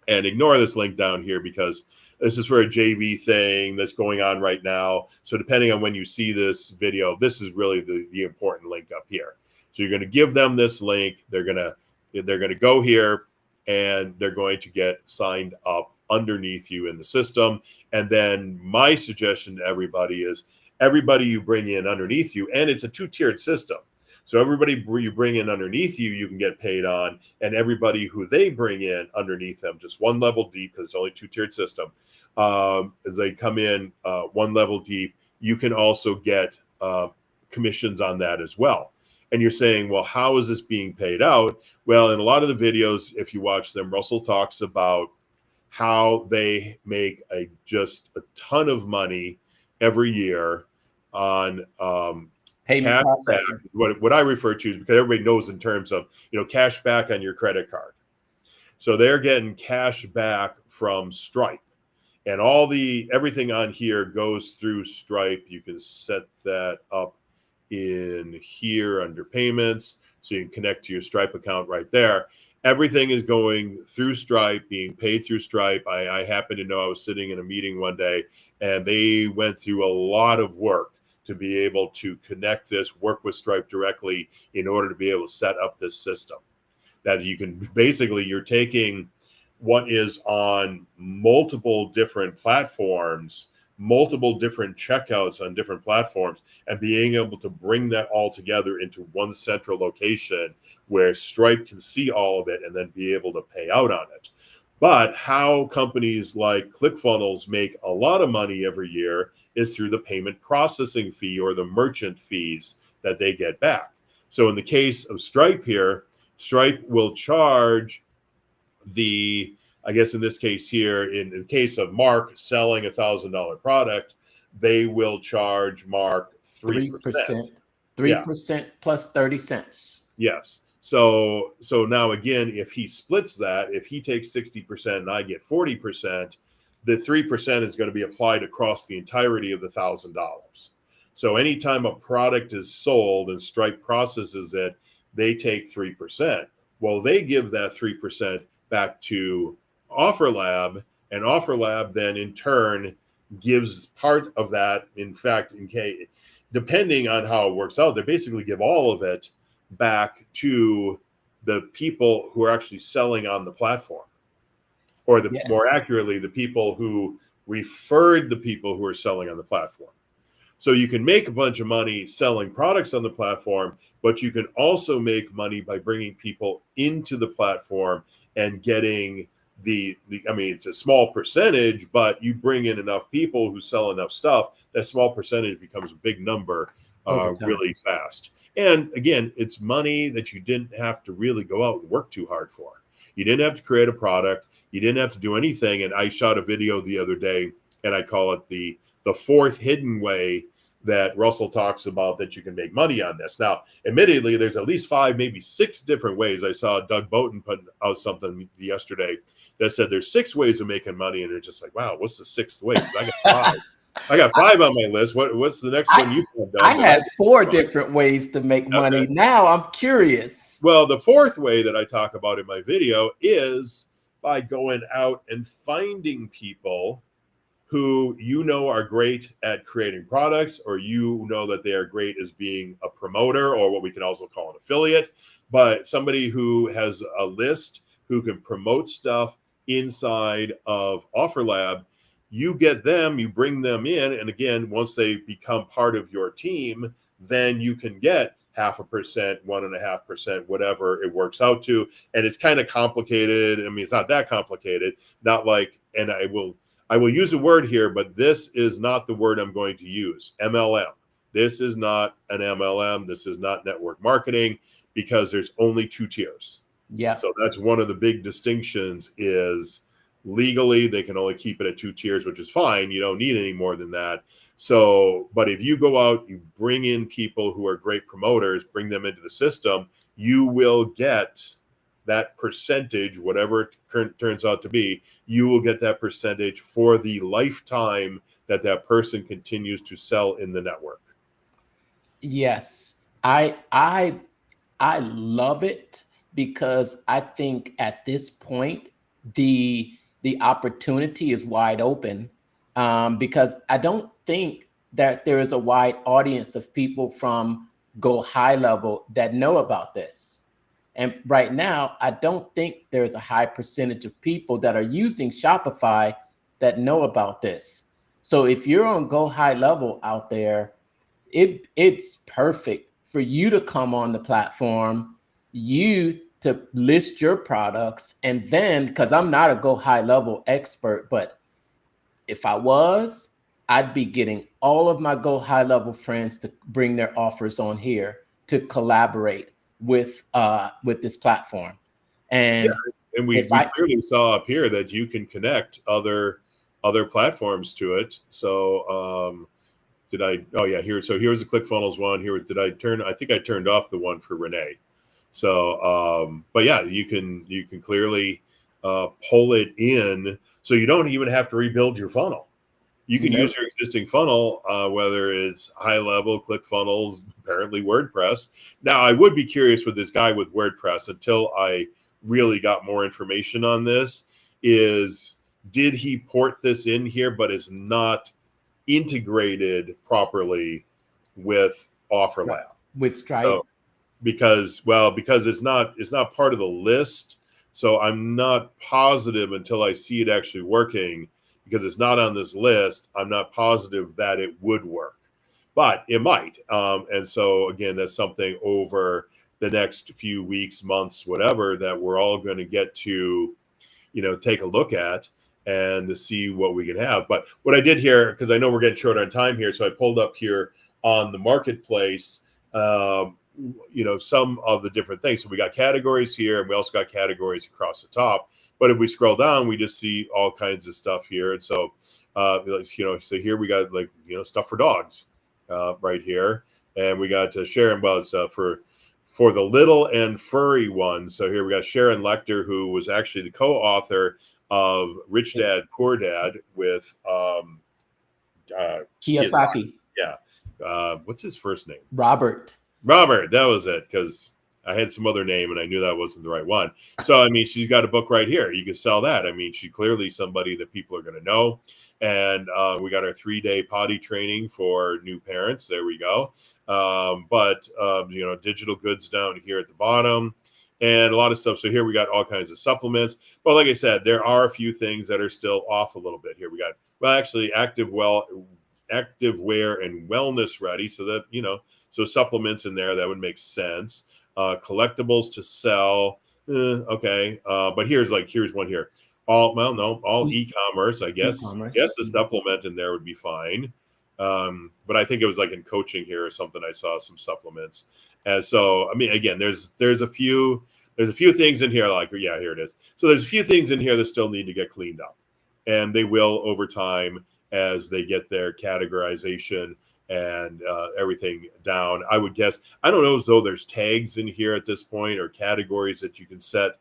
and ignore this link down here because this is for a JV thing that's going on right now. So depending on when you see this video, this is really the important link up here. So you're going to give them this link. They're going to go here and they're going to get signed up underneath you in the system. And then my suggestion to everybody is everybody you bring in underneath you, and it's a 2-tiered system. So everybody you bring in underneath you, you can get paid on, and everybody who they bring in underneath them, just one level deep, because it's only a 2-tiered system, as they come in one level deep, you can also get commissions on that as well. And you're saying, well, how is this being paid out? Well, in a lot of the videos, if you watch them, Russell talks about how they make just a ton of money every year on cash back, what I refer to, because everybody knows in terms of, cash back on your credit card. So they're getting cash back from Stripe, and everything on here goes through Stripe. You can set that up in here under payments, so you can connect to your Stripe account right there. Everything is going through Stripe, being paid through Stripe. I happen to know I was sitting in a meeting one day, and they went through a lot of work to be able to connect this, work with Stripe directly in order to be able to set up this system. That you can basically, you're taking what is on multiple different platforms, multiple different checkouts on different platforms, and being able to bring that all together into one central location where Stripe can see all of it and then be able to pay out on it. But how companies like ClickFunnels make a lot of money every year is through the payment processing fee or the merchant fees that they get back. So in the case of Stripe here, Stripe will charge I guess in this case here, in the case of Mark selling $1,000 product, they will charge Mark 3%. 3% plus 30 cents. Yes. So now again, if he splits that, if he takes 60% and I get 40%, the 3% is going to be applied across the entirety of the $1,000. So anytime a product is sold and Stripe processes it, they take 3%. Well, they give that 3% back to OfferLab, and OfferLab then in turn gives part of that. In fact, depending on how it works out, they basically give all of it back to the people who are actually selling on the platform, or more accurately, the people who referred the people who are selling on the platform. So you can make a bunch of money selling products on the platform, but you can also make money by bringing people into the platform and getting it's a small percentage, but you bring in enough people who sell enough stuff, that small percentage becomes a big number really fast. And again, it's money that you didn't have to really go out and work too hard for. You didn't have to create a product. You didn't have to do anything. And I shot a video the other day, and I call it the fourth hidden way that Russell talks about that you can make money on this. Now, admittedly, there's at least 5, maybe 6 different ways. I saw Doug Boughton put out something yesterday that said there's 6 ways of making money, and it's just like, wow, what's the 6th way? I got 5. I got 5 on my list. What's the next one you put down? I had 4 different ways to make money. Okay. Now I'm curious. Well, the 4th way that I talk about in my video is by going out and finding people who are great at creating products, or that they are great as being a promoter, or what we can also call an affiliate, but somebody who has a list who can promote stuff inside of OfferLab. You get them, you bring them in, and again, once they become part of your team, then you can get 0.5%, 1.5%, whatever it works out to. And it's kind of complicated. I mean, it's not that complicated, not like, and I will use a word here, but this is not the word I'm going to use. MLM. This is not an MLM. This is not network marketing, because there's only 2 tiers. Yeah. So that's one of the big distinctions is legally they can only keep it at 2 tiers, which is fine. You don't need any more than that. So, but if you go out, you bring in people who are great promoters, bring them into the system, you will get that percentage, whatever it turns out to be, you will get that percentage for the lifetime that that person continues to sell in the network. Yes, I love it, because I think at this point the opportunity is wide open, because I don't think that there is a wide audience of people from Go High Level that know about this. And right now, I don't think there's a high percentage of people that are using Shopify that know about this. So if you're on Go High Level out there, it's perfect for you to come on the platform, you to list your products, and then, because I'm not a Go High Level expert, but if I was, I'd be getting all of my Go High Level friends to bring their offers on here to collaborate with this platform. And and we clearly saw up here that you can connect other platforms to it. So did I? Oh yeah, here. So here's the ClickFunnels one. Here, did I turn? I think I turned off the one for Renee. So, but yeah, you can clearly pull it in, so you don't even have to rebuild your funnel. You can use your existing funnel, whether it's high level, ClickFunnels, apparently WordPress. Now, I would be curious with this guy with WordPress until I really got more information on this. Did he port this in here, but is not integrated properly with OfferLab with Stripe? So, because it's not part of the list. So I'm not positive until I see it actually working, because it's not on this list. I'm not positive that it would work, but it might. And so again, that's something over the next few weeks, months, whatever, that we're all going to get to, take a look at and to see what we can have. But what I did here, because I know we're getting short on time here, so I pulled up here on the marketplace, some of the different things. So we got categories here, and we also got categories across the top. But if we scroll down, we just see all kinds of stuff here. And so, so here we got stuff for dogs right here, and we got Sharon. Well, it's for the little and furry ones. So here we got Sharon Lecter, who was actually the co-author of Rich Dad Poor Dad with Kiyosaki. Yeah. What's his first name? Robert. That was it, because I had some other name and I knew that wasn't the right one. So, I mean, she's got a book right here. You can sell that. I mean, she's clearly somebody that people are going to know. And we got our 3-day potty training for new parents. There we go. But digital goods down here at the bottom and a lot of stuff. So here we got all kinds of supplements. But like I said, there are a few things that are still off a little bit here. We got, actually active wear and wellness ready. So that, so supplements in there, that would make sense. Collectibles to sell. Okay. But here's one here. All e-commerce, I guess. E-commerce. Yes, the supplement in there would be fine. But I think it was like in coaching here or something. I saw some supplements. And so, I mean, again, there's a few things in here like, yeah, here it is. So there's a few things in here that still need to get cleaned up, and they will over time as they get their categorization and everything down. I would guess, I don't know as though there's tags in here at this point or categories that you can set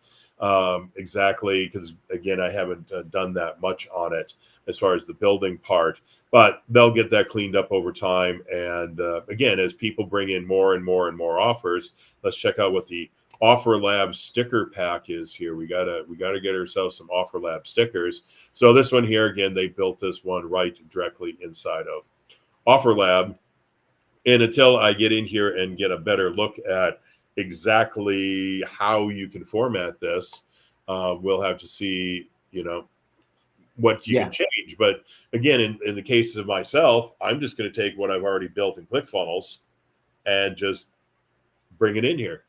exactly, because again, I haven't done that much on it as far as the building part, but they'll get that cleaned up over time. And again, as people bring in more and more and more offers, let's check out what the OfferLab sticker pack is here. We gotta get ourselves some OfferLab stickers. So this one here, again, they built this one right directly inside of OfferLab. And until I get in here and get a better look at exactly how you can format this, we'll have to see, what you can change. But again, in the case of myself, I'm just going to take what I've already built in ClickFunnels and just bring it in here.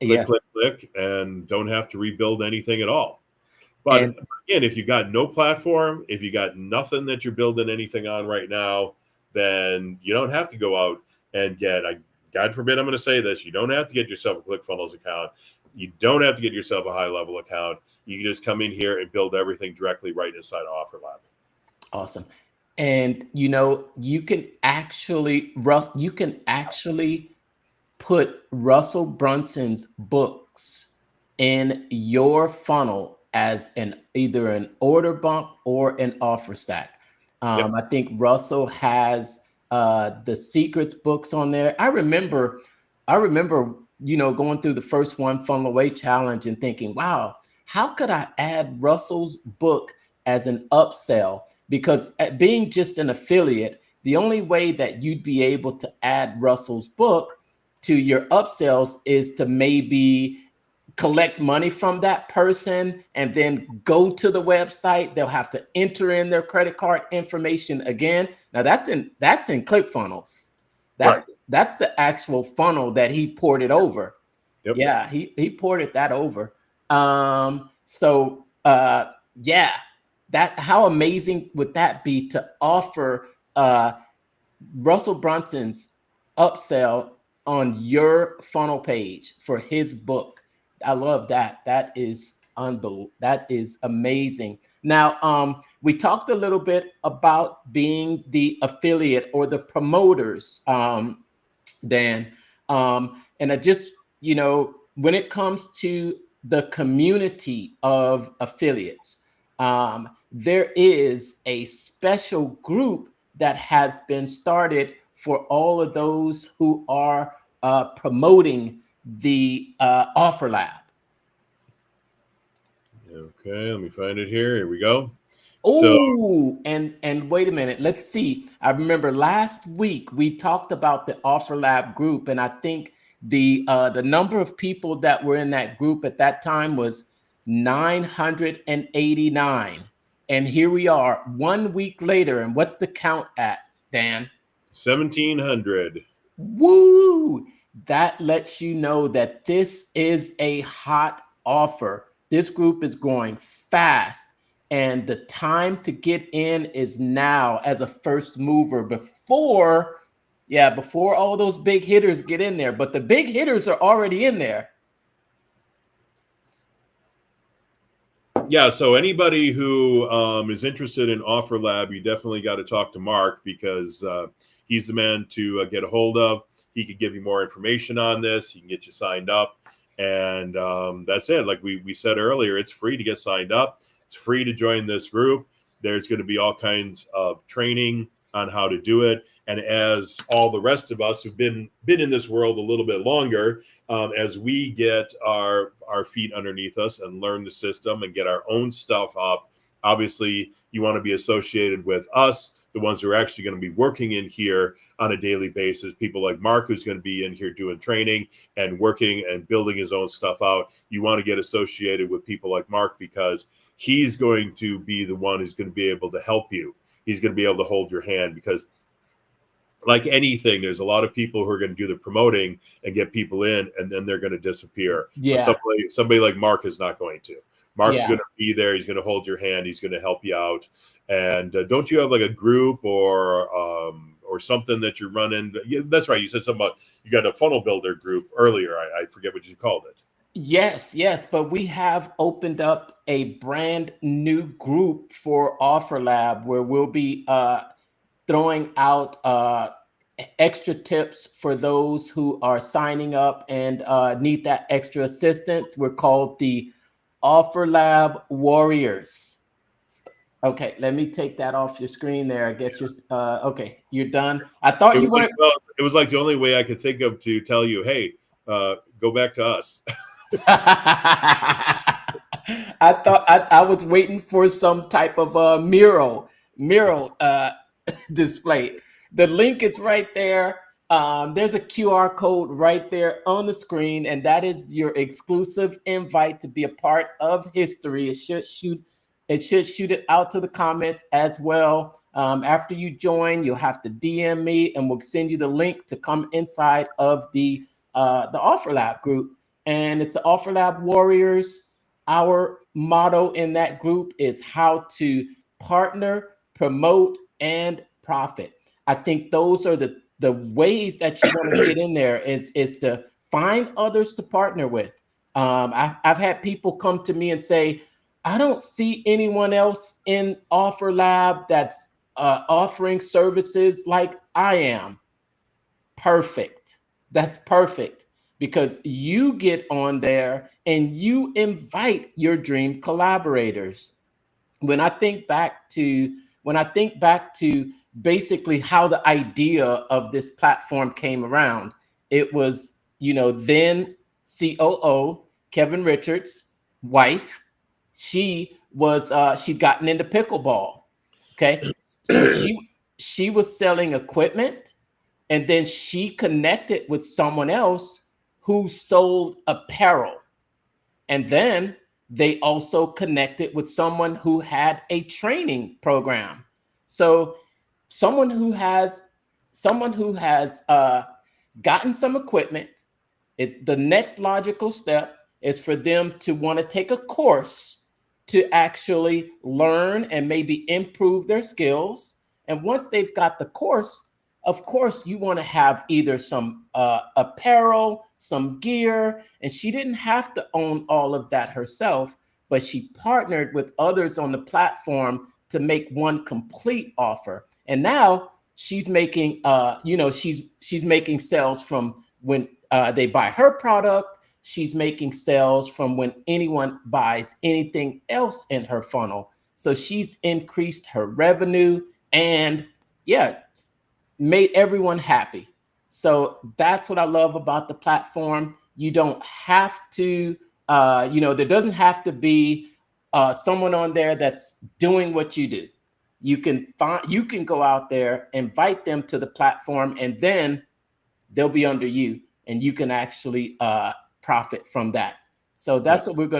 Click, Yeah. click, click, and don't have to rebuild anything at all. But again, if you got no platform, if you got nothing that you're building anything on right now, then you don't have to go out and get, God forbid I'm going to say this, you don't have to get yourself a ClickFunnels account. You don't have to get yourself a high-level account. You can just come in here and build everything directly right inside of OfferLab. Awesome. And you can actually put Russell Brunson's books in your funnel as either an order bump or an offer stack. Yep. I think Russell has the secrets books on there. I remember, going through the first One Funnel Away challenge and thinking, wow, how could I add Russell's book as an upsell? Because being just an affiliate, the only way that you'd be able to add Russell's book to your upsells is to maybe collect money from that person and then go to the website. They'll have to enter in their credit card information again. Now that's in ClickFunnels. That's the actual funnel that he ported over. Yep. Yeah, he ported that over. That, how amazing would that be to offer Russell Brunson's upsell on your funnel page for his book? I love that. That is unbelievable. That is amazing. Now, we talked a little bit about being the affiliate or the promoters, Dan. And I just, when it comes to the community of affiliates, there is a special group that has been started for all of those who are promoting the OfferLab. Okay, let me find it here. Here we go. Oh, and wait a minute. Let's see. I remember last week we talked about the OfferLab group, and I think the number of people that were in that group at that time was 989. And here we are 1 week later. And what's the count at, Dan? 1,700. Woo! That lets you know that this is a hot offer. This group is growing fast, and the time to get in is now as a first mover before all those big hitters get in there. But the big hitters are already in there. Yeah, so anybody who is interested in OfferLab, you definitely got to talk to Mark, because he's the man to get a hold of. He could give you more information on this. He can get you signed up. And that's it. Like we said earlier, it's free to get signed up. It's free to join this group. There's going to be all kinds of training on how to do it. And as all the rest of us who've been in this world a little bit longer, as we get our feet underneath us and learn the system and get our own stuff up, obviously you want to be associated with us, the ones who are actually going to be working in here on a daily basis. People like Mark, who's going to be in here doing training and working and building his own stuff out. You want to get associated with people like Mark, because he's going to be the one who's going to be able to help you. He's going to be able to hold your hand, because like anything, there's a lot of people who are going to do the promoting and get people in, and then they're going to disappear. Yeah. Somebody like Mark is not going to. Mark's going to be there. He's going to hold your hand. He's going to help you out. And don't you have like a group or something that you're running? Yeah, that's right. You said something about you got a funnel builder group earlier. I forget what you called it. Yes. But we have opened up a brand new group for OfferLab where we'll be throwing out extra tips for those who are signing up and need that extra assistance. We're called the OfferLab Warriors. Okay, let me take that off your screen there. I guess you're okay. You're done. I thought you weren't. It was like the only way I could think of to tell you, hey, go back to us. I thought I was waiting for some type of mural display. The link is right there. There's a QR code right there on the screen, and that is your exclusive invite to be a part of history. It should shoot It should shoot it out to the comments as well. After you join, you'll have to DM me, and we'll send you the link to come inside of the OfferLab group. And it's the OfferLab Warriors. Our motto in that group is how to partner, promote, and profit. I think those are the ways that you want to get in there is to find others to partner with. I've had people come to me and say, I don't see anyone else in OfferLab that's offering services like I am. Perfect. That's perfect, because you get on there and you invite your dream collaborators. When I think back to basically how the idea of this platform came around, it was, then COO Kevin Richards' wife. She'd gotten into pickleball. Okay. So she was selling equipment, and then she connected with someone else who sold apparel. And then they also connected with someone who had a training program. So someone who has gotten some equipment, it's the next logical step is for them to want to take a course to actually learn and maybe improve their skills. And once they've got the course, of course, you want to have either some apparel, some gear, and she didn't have to own all of that herself, but she partnered with others on the platform to make one complete offer. And now she's making, she's making sales from when they buy her product. She's making sales from when anyone buys anything else in her funnel. So she's increased her revenue and made everyone happy. So that's what I love about the platform. You don't have to, there doesn't have to be someone on there that's doing what you do. You can go out there, invite them to the platform, and then they'll be under you, and you can actually profit from that. So that's what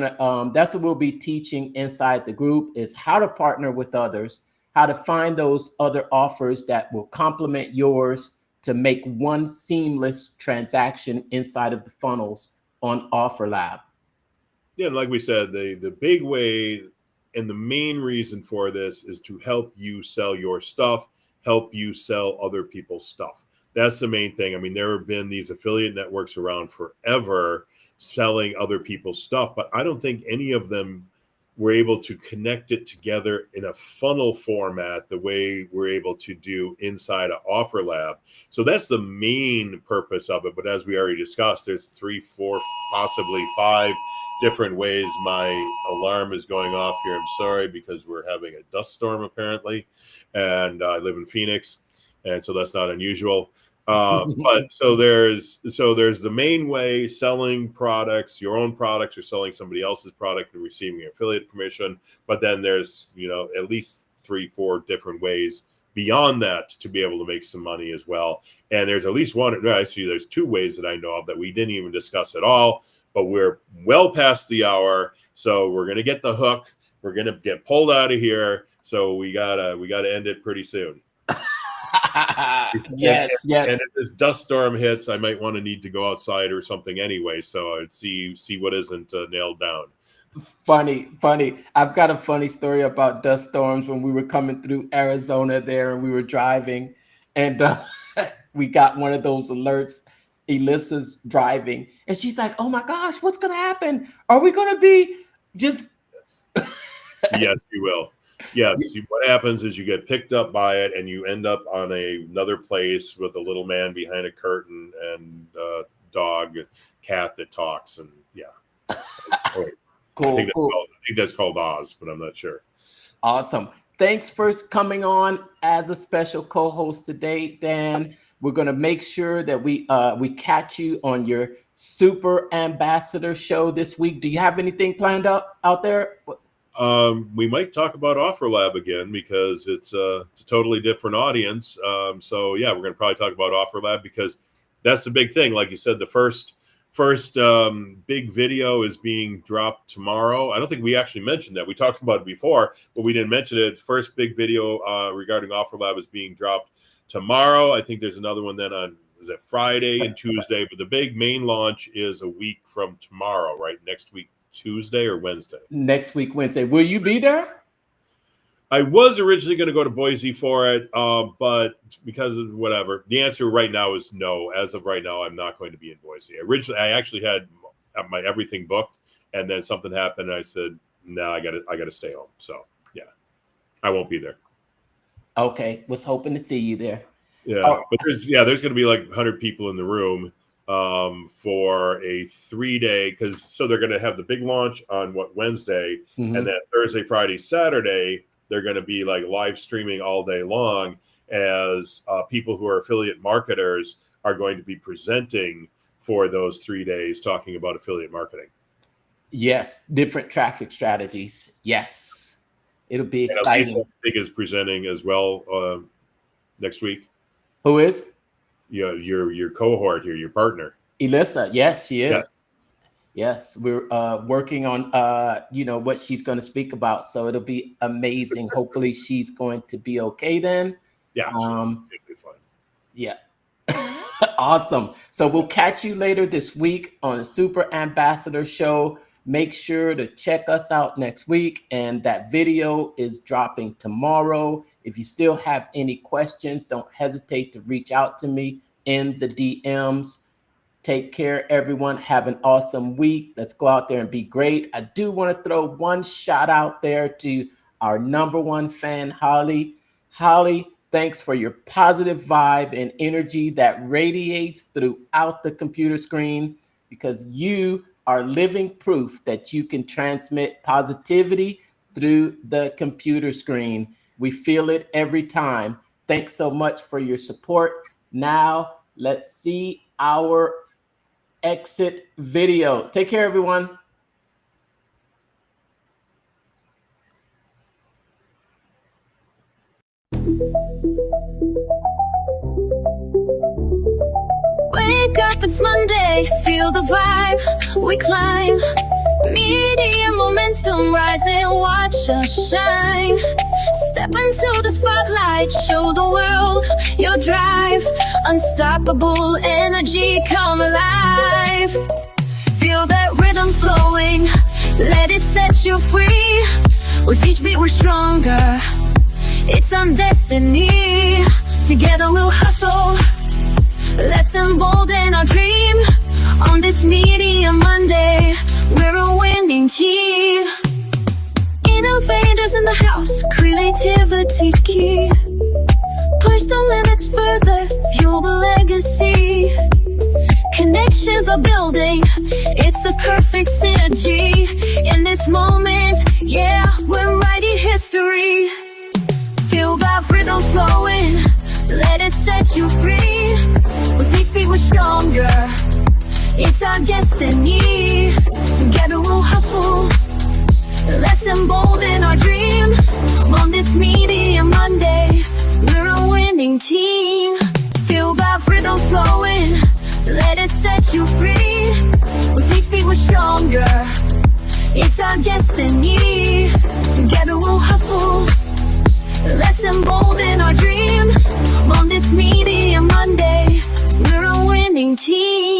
that's what we'll be teaching inside the group, is how to partner with others, how to find those other offers that will complement yours to make one seamless transaction inside of the funnels on OfferLab. Yeah, like we said, the big way and the main reason for this is to help you sell your stuff, help you sell other people's stuff. That's the main thing. I mean, there have been these affiliate networks around forever selling other people's stuff, but I don't think any of them were able to connect it together in a funnel format the way we're able to do inside of OfferLab. So that's the main purpose of it. But as we already discussed, there's 3, 4, possibly 5 different ways. My alarm is going off here. I'm sorry, because we're having a dust storm apparently, and I live in Phoenix, and so that's not unusual. But so there's the main way, selling products, your own products, or selling somebody else's product and receiving an affiliate commission. But then there's, at least 3, 4 different ways beyond that to be able to make some money as well. And there's at least one, actually there's 2 ways that I know of that we didn't even discuss at all, but we're well past the hour. So we're going to get the hook. We're going to get pulled out of here. So we gotta end it pretty soon. Yes. And if this dust storm hits, I might need to go outside or something anyway. So I'd see what isn't nailed down. Funny. I've got a funny story about dust storms. When we were coming through Arizona there, and we were driving, and we got one of those alerts. Alyssa's driving, and she's like, "Oh my gosh, what's gonna happen? Are we gonna be just?" Yes, you will. Yes. What happens is you get picked up by it, and you end up on another place with a little man behind a curtain and a dog, cat that talks, and Cool. I think that's called Oz, but I'm not sure. Awesome. Thanks for coming on as a special co-host today, Dan. We're going to make sure that we catch you on your Super Ambassador show this week. Do you have anything planned out there? We might talk about OfferLab again, because it's a totally different audience. So yeah, we're going to probably talk about OfferLab, because that's the big thing. Like you said, the first First big video is being dropped tomorrow. I don't think we actually mentioned that. We talked about it before, but we didn't mention it. First big video regarding OfferLab is being dropped tomorrow. I think there's another one then on, is it Friday and Tuesday? But the big main launch is a week from tomorrow, right? Next week, Tuesday or Wednesday? Next week, Wednesday. Will you be there? I was originally going to go to Boise for it, but because of whatever, the answer right now is no. As of right now, I'm not going to be in Boise. Originally, I actually had my everything booked, and then something happened, and I said, "No, I got to stay home." So yeah, I won't be there. Okay, was hoping to see you there. Yeah, but there's going to be like 100 people in the room for a 3-day, because so they're going to have the big launch on Wednesday, and then Thursday, Friday, Saturday. They're going to be like live streaming all day long as people who are affiliate marketers are going to be presenting for those 3 days talking about affiliate marketing. Yes, different traffic strategies. Yes, it'll be exciting. And Big is presenting as well next week. Who is? Yeah, your cohort here, your partner. Elissa. Yes, she is. Yes. Yes, we're working on what she's going to speak about, so it'll be amazing. Hopefully, she's going to be okay then. Yeah, it'll be fine. Yeah, awesome. So we'll catch you later this week on the Super Ambassador Show. Make sure to check us out next week, and that video is dropping tomorrow. If you still have any questions, don't hesitate to reach out to me in the DMs. Take care, everyone. Have an awesome week. Let's go out there and be great. I do want to throw one shout out there to our #1 fan, Holly. Holly, thanks for your positive vibe and energy that radiates throughout the computer screen, because you are living proof that you can transmit positivity through the computer screen. We feel it every time. Thanks so much for your support. Now, let's see our exit video. Take care, everyone. Wake up, it's Monday, feel the vibe, we climb. Media momentum rising, watch us shine. Step into the spotlight, show the world your drive. Unstoppable energy, come alive. Feel that rhythm flowing, let it set you free. With each beat we're stronger, it's our destiny. Together we'll hustle, let's embolden our dream. On this Media Monday, we're a winning team. Innovators in the house, creativity's key. Push the limits further, fuel the legacy. Connections are building, it's a perfect synergy. In this moment, yeah, we're writing history. Feel that rhythm flowing, let it set you free. With each beat we're stronger, it's our destiny. Together we'll hustle, let's embolden our dream. On this Media Monday, we're a winning team. Feel that rhythm flowing, let it set you free. With each beat we're stronger, it's our destiny. Together we'll hustle, let's embolden our dream. On this Media Monday, we're a winning team.